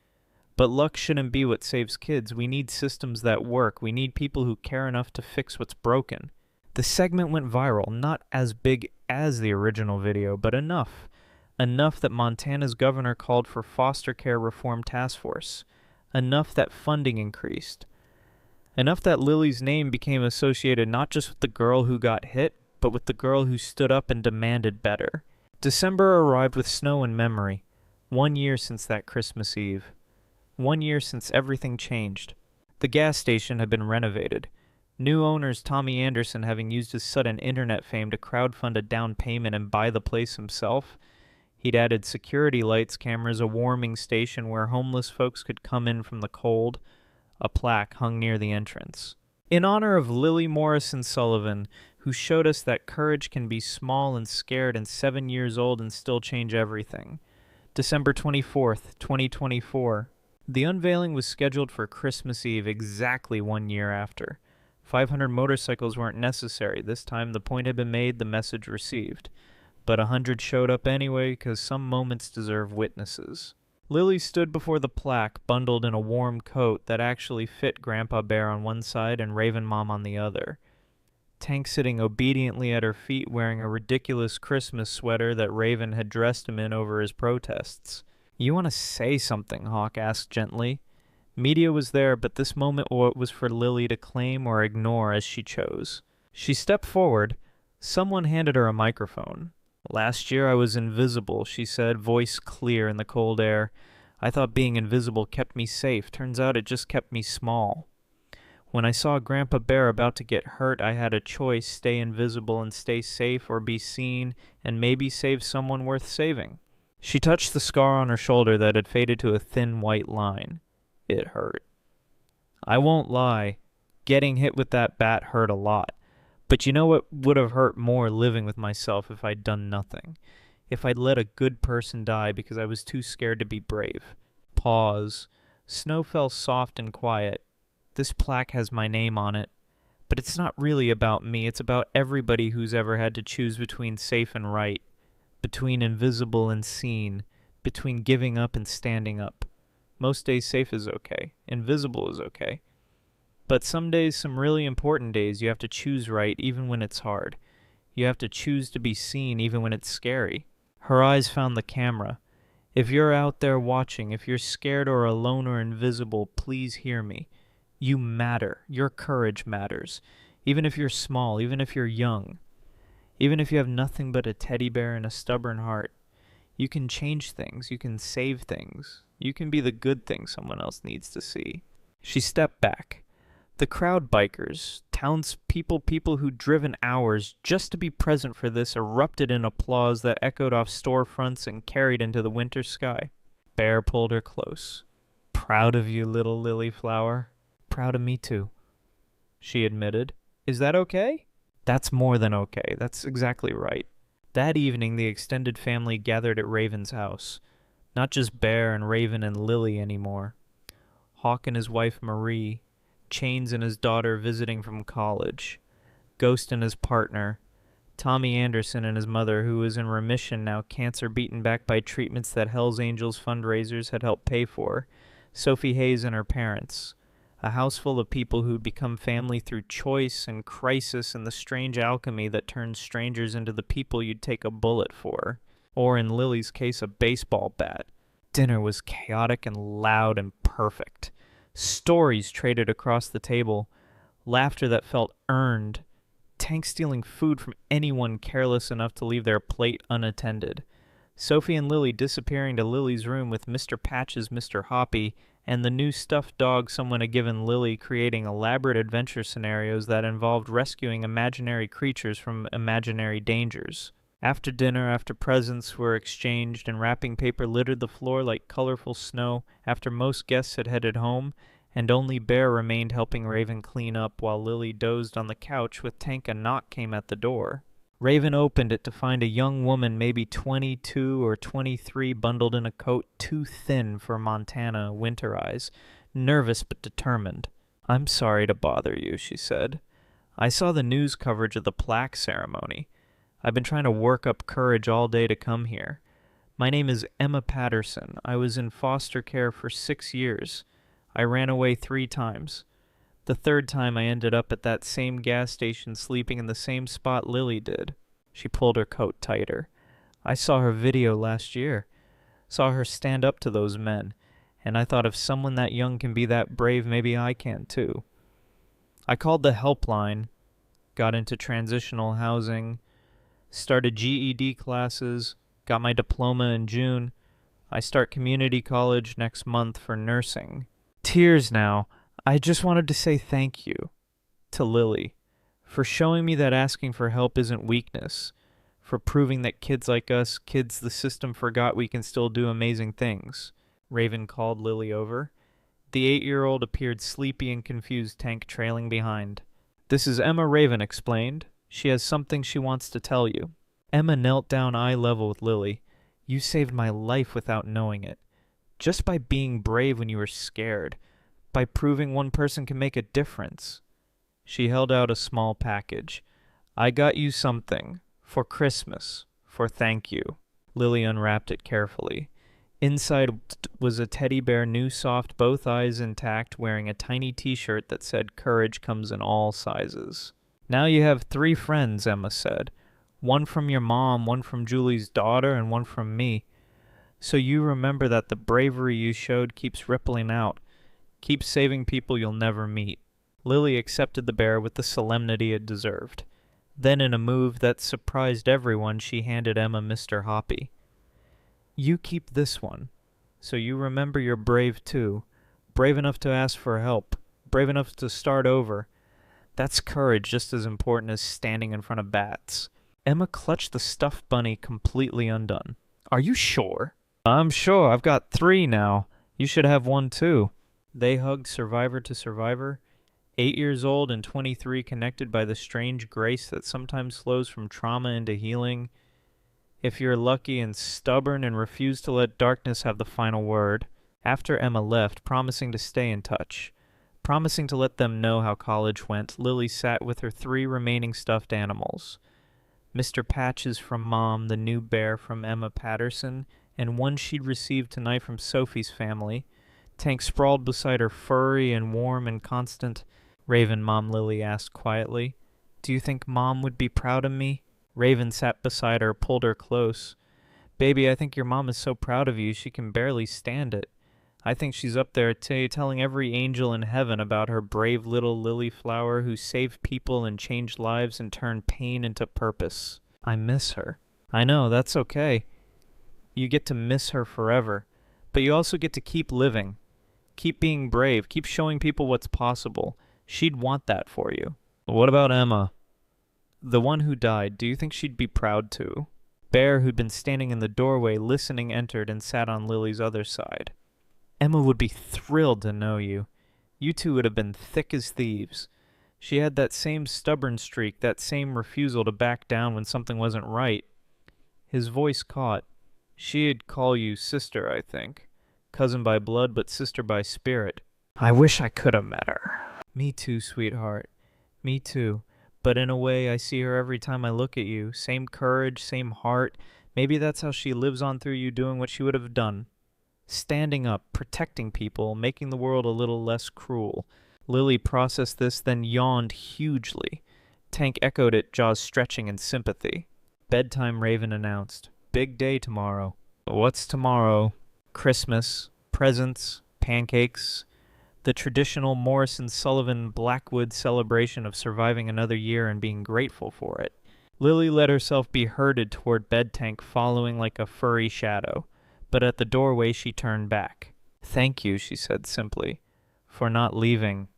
But luck shouldn't be what saves kids. We need systems that work. We need people who care enough to fix what's broken. The segment went viral, not as big as the original video, but enough. Enough that Montana's governor called for foster care reform task force. Enough that funding increased. Enough that Lily's name became associated not just with the girl who got hit, but with the girl who stood up and demanded better. December arrived with snow in memory. 1 year since that Christmas Eve. 1 year since everything changed. The gas station had been renovated. New owners Tommy Anderson having used his sudden internet fame to crowdfund a down payment and buy the place himself. He'd added security lights, cameras, a warming station where homeless folks could come in from the cold. A plaque hung near the entrance. In honor of Lily Morrison Sullivan, who showed us that courage can be small and scared and 7 years old and still change everything. December 24th, 2024. The unveiling was scheduled for Christmas Eve, exactly 1 year after. 500 motorcycles weren't necessary. This time the point had been made, the message received. But 100 showed up anyway, because some moments deserve witnesses. Lily stood before the plaque, bundled in a warm coat that actually fit Grandpa Bear on one side and Raven Mom on the other. Tank sitting obediently at her feet, wearing a ridiculous Christmas sweater that Raven had dressed him in over his protests. "You want to say something?" Hawk asked gently. Media was there, but this moment was for Lily to claim or ignore as she chose. She stepped forward. Someone handed her a microphone. "Last year I was invisible," she said, voice clear in the cold air. "I thought being invisible kept me safe. Turns out it just kept me small. When I saw Grandpa Bear about to get hurt, I had a choice: stay invisible and stay safe, or be seen and maybe save someone worth saving." She touched the scar on her shoulder that had faded to a thin white line. It hurt. "I won't lie. Getting hit with that bat hurt a lot. But you know what would have hurt more? Living with myself if I'd done nothing. If I'd let a good person die because I was too scared to be brave." Pause. Snow fell soft and quiet. "This plaque has my name on it. But it's not really about me. It's about everybody who's ever had to choose between safe and right. Between invisible and seen. Between giving up and standing up. Most days safe is okay. Invisible is okay. But some days, some really important days, you have to choose right even when it's hard. You have to choose to be seen even when it's scary." Her eyes found the camera. "If you're out there watching, if you're scared or alone or invisible, please hear me. You matter. Your courage matters. Even if you're small, even if you're young. Even if you have nothing but a teddy bear and a stubborn heart. You can change things. You can save things. You can be the good thing someone else needs to see." She stepped back. The crowd, bikers, townspeople, people who'd driven hours just to be present for this, erupted in applause that echoed off storefronts and carried into the winter sky. Bear pulled her close. "Proud of you, little lily flower." "Proud of me too," she admitted. "Is that okay?" "That's more than okay. That's exactly right." That evening, the extended family gathered at Raven's house. Not just Bear and Raven and Lily anymore. Hawk and his wife Marie, Chains and his daughter visiting from college, Ghost and his partner, Tommy Anderson and his mother, who was in remission now, cancer beaten back by treatments that Hell's Angels fundraisers had helped pay for, Sophie Hayes and her parents. A house full of people who'd become family through choice and crisis and the strange alchemy that turns strangers into the people you'd take a bullet for, or in Lily's case, a baseball bat. Dinner was chaotic and loud and perfect. Stories traded across the table, laughter that felt earned, Tank stealing food from anyone careless enough to leave their plate unattended, Sophie and Lily disappearing to Lily's room with Mr. Patch's Mr. Hoppy, and the new stuffed dog someone had given Lily, creating elaborate adventure scenarios that involved rescuing imaginary creatures from imaginary dangers. After dinner, after presents were exchanged and wrapping paper littered the floor like colorful snow, after most guests had headed home, and only Bear remained helping Raven clean up while Lily dozed on the couch with Tank, a knock came at the door. Raven opened it to find a young woman, maybe 22 or 23, bundled in a coat too thin for Montana winter eyes, nervous but determined. "I'm sorry to bother you," she said. "I saw the news coverage of the plaque ceremony. I've been trying to work up courage all day to come here. My name is Emma Patterson. I was in foster care for 6 years. I ran away 3 times. The 3rd time I ended up at that same gas station sleeping in the same spot Lily did." She pulled her coat tighter. "I saw her video last year. Saw her stand up to those men. And I thought if someone that young can be that brave, maybe I can too. I called the helpline, got into transitional housing, started GED classes, got my diploma in June. I start community college next month for nursing." Tears now. "I just wanted to say thank you to Lily for showing me that asking for help isn't weakness, for proving that kids like us, kids the system forgot, we can still do amazing things." Raven called Lily over. The 8-year-old appeared sleepy and confused, Tank trailing behind. "This is Emma," Raven explained. "She has something she wants to tell you." Emma knelt down eye level with Lily. "You saved my life without knowing it. just by being brave when you were scared, by proving one person can make a difference. She held out a small package. I got you something. For Christmas. For thank you. Lily unwrapped it carefully. Inside was a teddy bear, new soft, both eyes intact, wearing a tiny t-shirt that said courage comes in all sizes. Now you have 3 friends, Emma said. One from your mom, one from Julie's daughter, and one from me. So you remember that the bravery you showed keeps rippling out, keeps saving people you'll never meet. Lily accepted the bear with the solemnity it deserved. Then, in a move that surprised everyone, she handed Emma Mr. Hoppy. You keep this one, so you remember you're brave too. Brave enough to ask for help. Brave enough to start over. That's courage just as important as standing in front of bats. Emma clutched the stuffed bunny completely undone. Are you sure? I'm sure. I've got 3 now. You should have one too. They hugged survivor to survivor, 8 years old and 23, connected by the strange grace that sometimes flows from trauma into healing. If you're lucky and stubborn and refuse to let darkness have the final word. After Emma left, promising to stay in touch, promising to let them know how college went, Lily sat with her 3 remaining stuffed animals. Mr. Patches from Mom, the new bear from Emma Patterson, and one she'd received tonight from Sophie's family. Tank sprawled beside her, furry and warm and constant. Raven, Mom Lily asked quietly. Do you think Mom would be proud of me? Raven sat beside her, pulled her close. Baby, I think your mom is so proud of you she can barely stand it. I think she's up there telling every angel in heaven about her brave little lily flower who saved people and changed lives and turned pain into purpose. I miss her. I know, that's okay. You get to miss her forever. But you also get to keep living. Keep being brave. Keep showing people what's possible. She'd want that for you. What about Emma? The one who died, do you think she'd be proud too? Bear, who'd been standing in the doorway listening, entered and sat on Lily's other side. Emma would be thrilled to know you. You two would have been thick as thieves. She had that same stubborn streak, that same refusal to back down when something wasn't right. His voice caught. She'd call you sister, I think. Cousin by blood, but sister by spirit. I wish I could have met her. Me too, sweetheart. Me too. But in a way, I see her every time I look at you. Same courage, same heart. Maybe that's how she lives on through you doing what she would have done. Standing up, protecting people, making the world a little less cruel. Lily processed this, then yawned hugely. Tank echoed it, jaws stretching in sympathy. Bedtime, Raven announced. Big day tomorrow. What's tomorrow? Christmas, presents, pancakes. The traditional Morrison-Sullivan Blackwood celebration of surviving another year and being grateful for it. Lily let herself be herded toward Bedtank, following like a furry shadow. But at the doorway she turned back. Thank you, she said simply, for not leaving,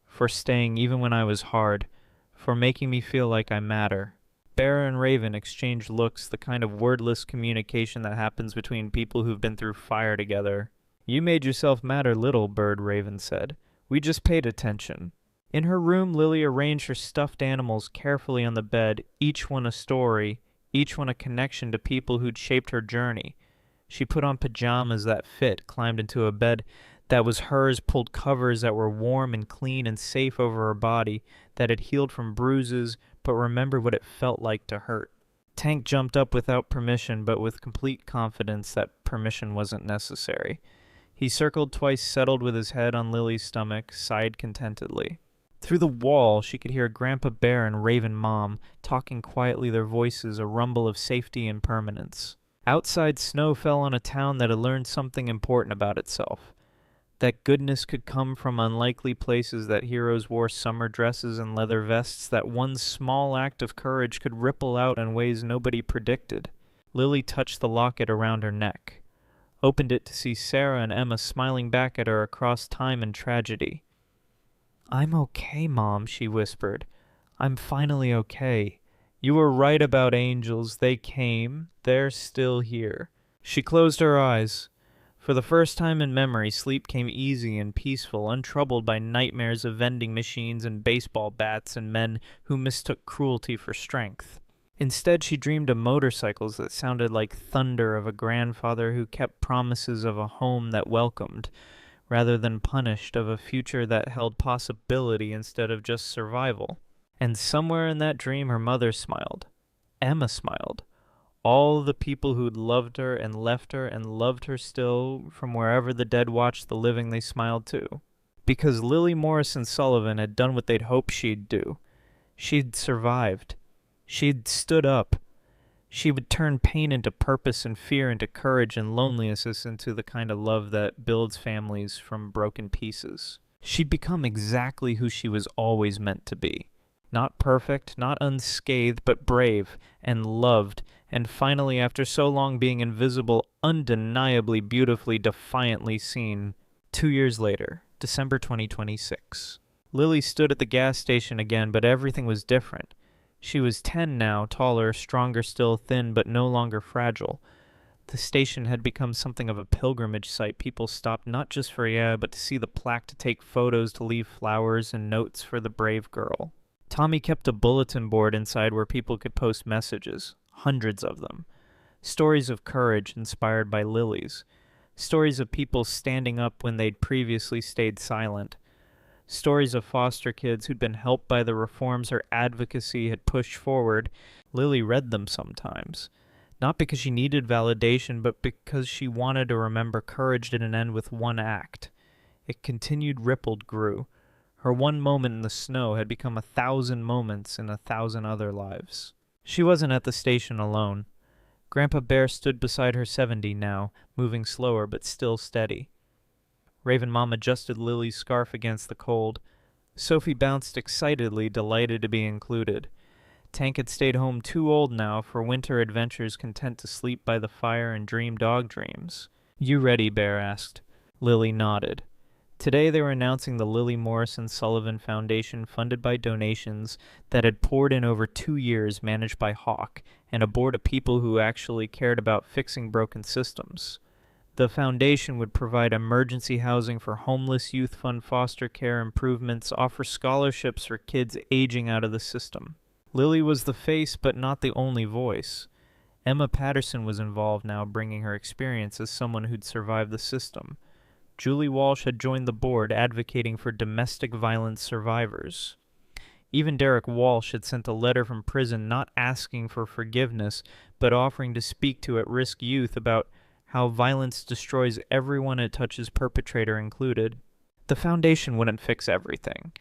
for staying even when I was hard, for making me feel like I matter. Bear and Raven exchanged looks, the kind of wordless communication that happens between people who've been through fire together. You made yourself matter little, Bird, Raven said. We just paid attention. In her room, Lily arranged her stuffed animals carefully on the bed, each one a story, each one a connection to people who'd shaped her journey. She put on pajamas that fit, climbed into a bed that was hers, pulled covers that were warm and clean and safe over her body, that had healed from bruises, but remembered what it felt like to hurt. Tank jumped up without permission, but with complete confidence that permission wasn't necessary. He circled twice, settled with his head on Lily's stomach, sighed contentedly. Through the wall, she could hear Grandpa Bear and Raven Mom talking quietly, their voices a rumble of safety and permanence. Outside, snow fell on a town that had learned something important about itself. That goodness could come from unlikely places, that heroes wore summer dresses and leather vests, that one small act of courage could ripple out in ways nobody predicted. Lily touched the locket around her neck, opened it to see Sarah and Emma smiling back at her across time and tragedy. I'm okay, Mom, she whispered. I'm finally okay. You were right about angels. They came. They're still here. She closed her eyes. For the first time in memory, sleep came easy and peaceful, untroubled by nightmares of vending machines and baseball bats and men who mistook cruelty for strength. Instead, she dreamed of motorcycles that sounded like thunder, of a grandfather who kept promises, of a home that welcomed, rather than punished, of a future that held possibility instead of just survival. And somewhere in that dream her mother smiled. Emma smiled. All the people who'd loved her and left her and loved her still, from wherever the dead watched the living, they smiled too. Because Lily Morrison Sullivan had done what they'd hoped she'd do. She'd survived. She'd stood up. She would turn pain into purpose and fear into courage and loneliness into the kind of love that builds families from broken pieces. She'd become exactly who she was always meant to be. Not perfect, not unscathed, but brave and loved, and finally, after so long being invisible, undeniably, beautifully, defiantly seen. 2 years later, December 2026. Lily stood at the gas station again, but everything was different. She was 10 now, taller, stronger still, thin, but no longer fragile. The station had become something of a pilgrimage site. People stopped not just for air, but to see the plaque, to take photos, to leave flowers and notes for the brave girl. Tommy kept a bulletin board inside where people could post messages, hundreds of them. Stories of courage inspired by Lily's. Stories of people standing up when they'd previously stayed silent. Stories of foster kids who'd been helped by the reforms her advocacy had pushed forward. Lily read them sometimes. Not because she needed validation, but because she wanted to remember courage didn't end with one act. It continued, rippled, grew. Her one moment in the snow had become 1,000 moments in 1,000 other lives. She wasn't at the station alone. Grandpa Bear stood beside her 70 now, moving slower but still steady. Raven Mom adjusted Lily's scarf against the cold. Sophie bounced excitedly, delighted to be included. Tank had stayed home too old now for winter adventures, content to sleep by the fire and dream dog dreams. "You ready?" Bear asked. Lily nodded. Today they were announcing the Lily Morrison Sullivan Foundation, funded by donations that had poured in over 2 years, managed by Hawk, and a board of people who actually cared about fixing broken systems. The foundation would provide emergency housing for homeless youth, fund foster care improvements, offer scholarships for kids aging out of the system. Lily was the face, but not the only voice. Emma Patterson was involved now, bringing her experience as someone who'd survived the system. Julie Walsh had joined the board, advocating for domestic violence survivors. Even Derek Walsh had sent a letter from prison not asking for forgiveness, but offering to speak to at-risk youth about how violence destroys everyone it touches, perpetrator included. The foundation wouldn't fix everything,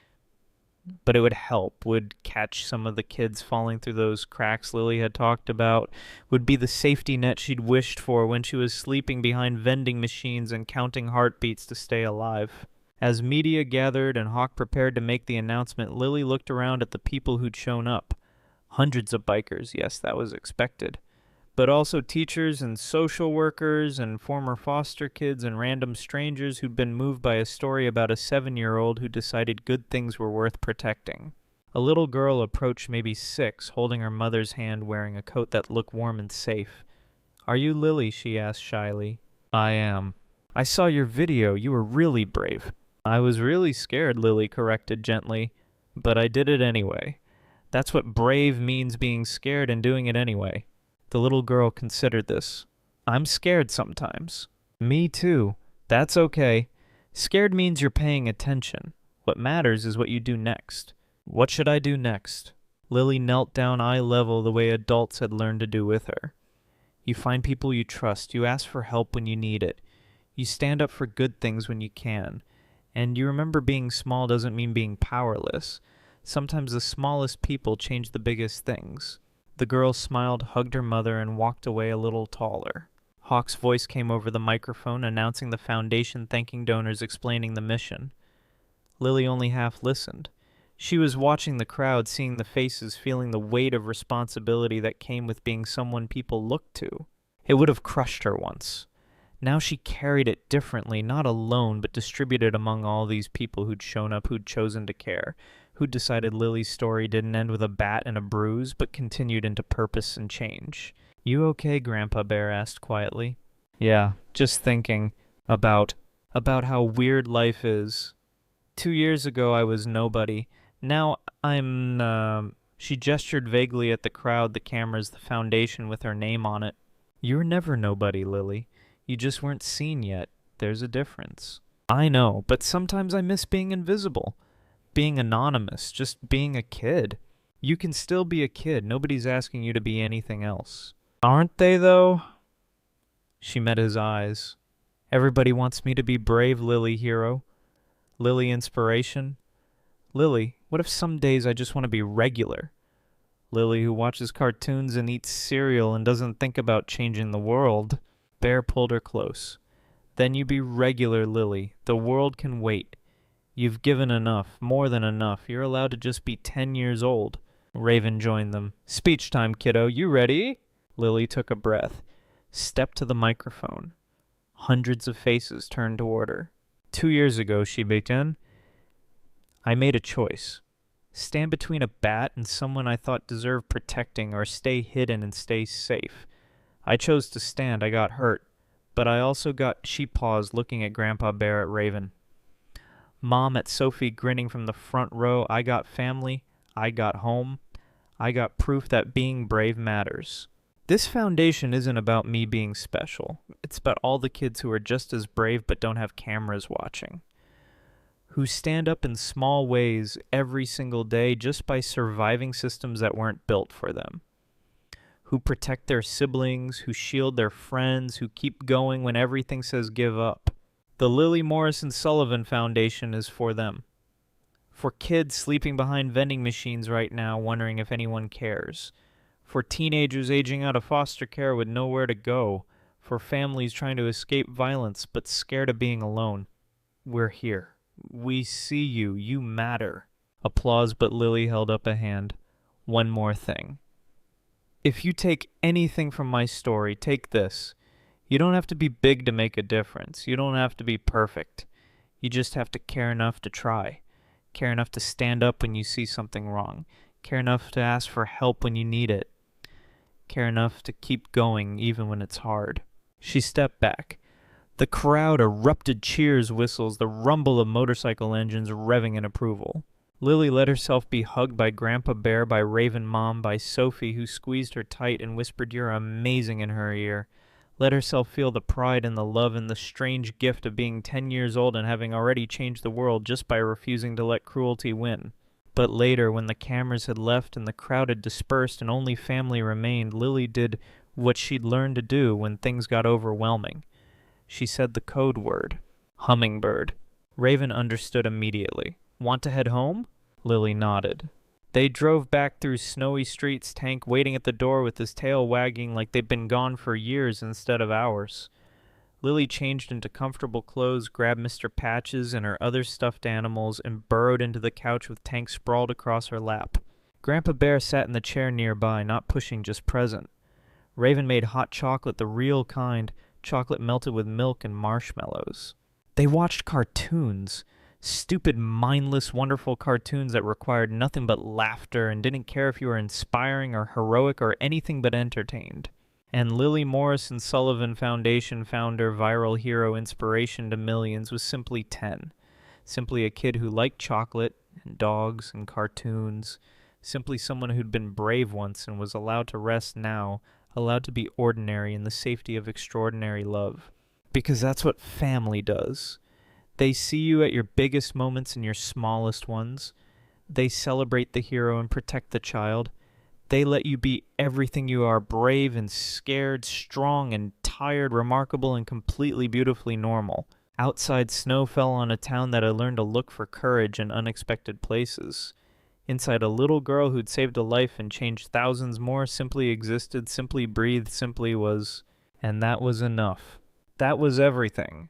but it would help, would catch some of the kids falling through those cracks Lily had talked about, would be the safety net she'd wished for when she was sleeping behind vending machines and counting heartbeats to stay alive. As media gathered and Hawk prepared to make the announcement, Lily looked around at the people who'd shown up. Hundreds of bikers, yes, that was expected. But also teachers and social workers and former foster kids and random strangers who'd been moved by a story about a 7-year-old who decided good things were worth protecting. A little girl approached, maybe 6, holding her mother's hand, wearing a coat that looked warm and safe. "Are you Lily?" she asked shyly. "I am." "I saw your video. You were really brave." "I was really scared," Lily corrected gently, "but I did it anyway. That's what brave means, being scared and doing it anyway." The little girl considered this. "I'm scared sometimes." "Me too. That's okay. Scared means you're paying attention. What matters is what you do next." "What should I do next?" Lily knelt down eye level the way adults had learned to do with her. "You find people you trust. You ask for help when you need it. You stand up for good things when you can. And you remember being small doesn't mean being powerless. Sometimes the smallest people change the biggest things." The girl smiled, hugged her mother, and walked away a little taller. Hawk's voice came over the microphone, announcing the foundation, thanking donors, explaining the mission. Lily only half listened. She was watching the crowd, seeing the faces, feeling the weight of responsibility that came with being someone people looked to. It would have crushed her once. Now she carried it differently, not alone, but distributed among all these people who'd shown up, who'd chosen to care, who'd decided Lily's story didn't end with a bat and a bruise, but continued into purpose and change. "You okay?" Grandpa Bear asked quietly. "Yeah, just thinking about how weird life is. 2 years ago I was nobody. Now I'm She gestured vaguely at the crowd, the cameras, the foundation with her name on it. "You're never nobody, Lily. You just weren't seen yet. There's a difference." "I know, but sometimes I miss being invisible. Being anonymous, just being a kid. You can still be a kid. Nobody's asking you to be anything else." "Aren't they, though?" She met his eyes. "Everybody wants me to be brave, Lily hero. Lily inspiration. Lily, what if some days I just want to be regular? Lily who watches cartoons and eats cereal and doesn't think about changing the world." Bear pulled her close. "Then you be regular, Lily. The world can wait. You've given enough, more than enough. You're allowed to just be 10 years old." Raven joined them. "Speech time, kiddo. You ready?" Lily took a breath, stepped to the microphone. Hundreds of faces turned toward her. "2 years ago," she began, "I made a choice. Stand between a bat and someone I thought deserved protecting, or stay hidden and stay safe. I chose to stand. I got hurt. But I also got..." She paused, looking at Grandpa Bear, at Raven. "Mom," at Sophie, grinning from the front row. "I got family. I got home. I got proof that being brave matters." This foundation isn't about me being special. It's about all the kids who are just as brave but don't have cameras watching, who stand up in small ways every single day just by surviving systems that weren't built for them, who protect their siblings, who shield their friends, who keep going when everything says give up. The Lily Morrison Sullivan Foundation is for them. For kids sleeping behind vending machines right now wondering if anyone cares. For teenagers aging out of foster care with nowhere to go. For families trying to escape violence but scared of being alone. We're here. We see you. You matter. Applause, but Lily held up a hand. "One more thing. If you take anything from my story, take this. You don't have to be big to make a difference. You don't have to be perfect. You just have to care enough to try. Care enough to stand up when you see something wrong. Care enough to ask for help when you need it. Care enough to keep going even when it's hard." She stepped back. The crowd erupted cheers, whistles, the rumble of motorcycle engines revving in approval. Lily let herself be hugged by Grandpa Bear, by Raven Mom, by Sophie, who squeezed her tight and whispered "You're amazing" in her ear. Let herself feel the pride and the love and the strange gift of being 10 years old and having already changed the world just by refusing to let cruelty win. But later, when the cameras had left and the crowd had dispersed and only family remained, Lily did what she'd learned to do when things got overwhelming. She said the code word. Hummingbird. Raven understood immediately. "Want to head home?" Lily nodded. They drove back through snowy streets, Tank waiting at the door with his tail wagging like they'd been gone for years instead of hours. Lily changed into comfortable clothes, grabbed Mr. Patches and her other stuffed animals, and burrowed into the couch with Tank sprawled across her lap. Grandpa Bear sat in the chair nearby, not pushing, just present. Raven made hot chocolate, the real kind, chocolate melted with milk and marshmallows. They watched cartoons. Stupid, mindless, wonderful cartoons that required nothing but laughter and didn't care if you were inspiring or heroic or anything but entertained. And Lily Morrison Sullivan Foundation founder, viral hero, inspiration to millions was simply 10. Simply a kid who liked chocolate and dogs and cartoons. Simply someone who'd been brave once and was allowed to rest now, allowed to be ordinary in the safety of extraordinary love. Because that's what family does. They see you at your biggest moments and your smallest ones. They celebrate the hero and protect the child. They let you be everything you are, brave and scared, strong and tired, remarkable and completely beautifully normal. Outside, snow fell on a town that had learned to look for courage in unexpected places. Inside, a little girl who'd saved a life and changed thousands more simply existed, simply breathed, simply was. And that was enough. That was everything.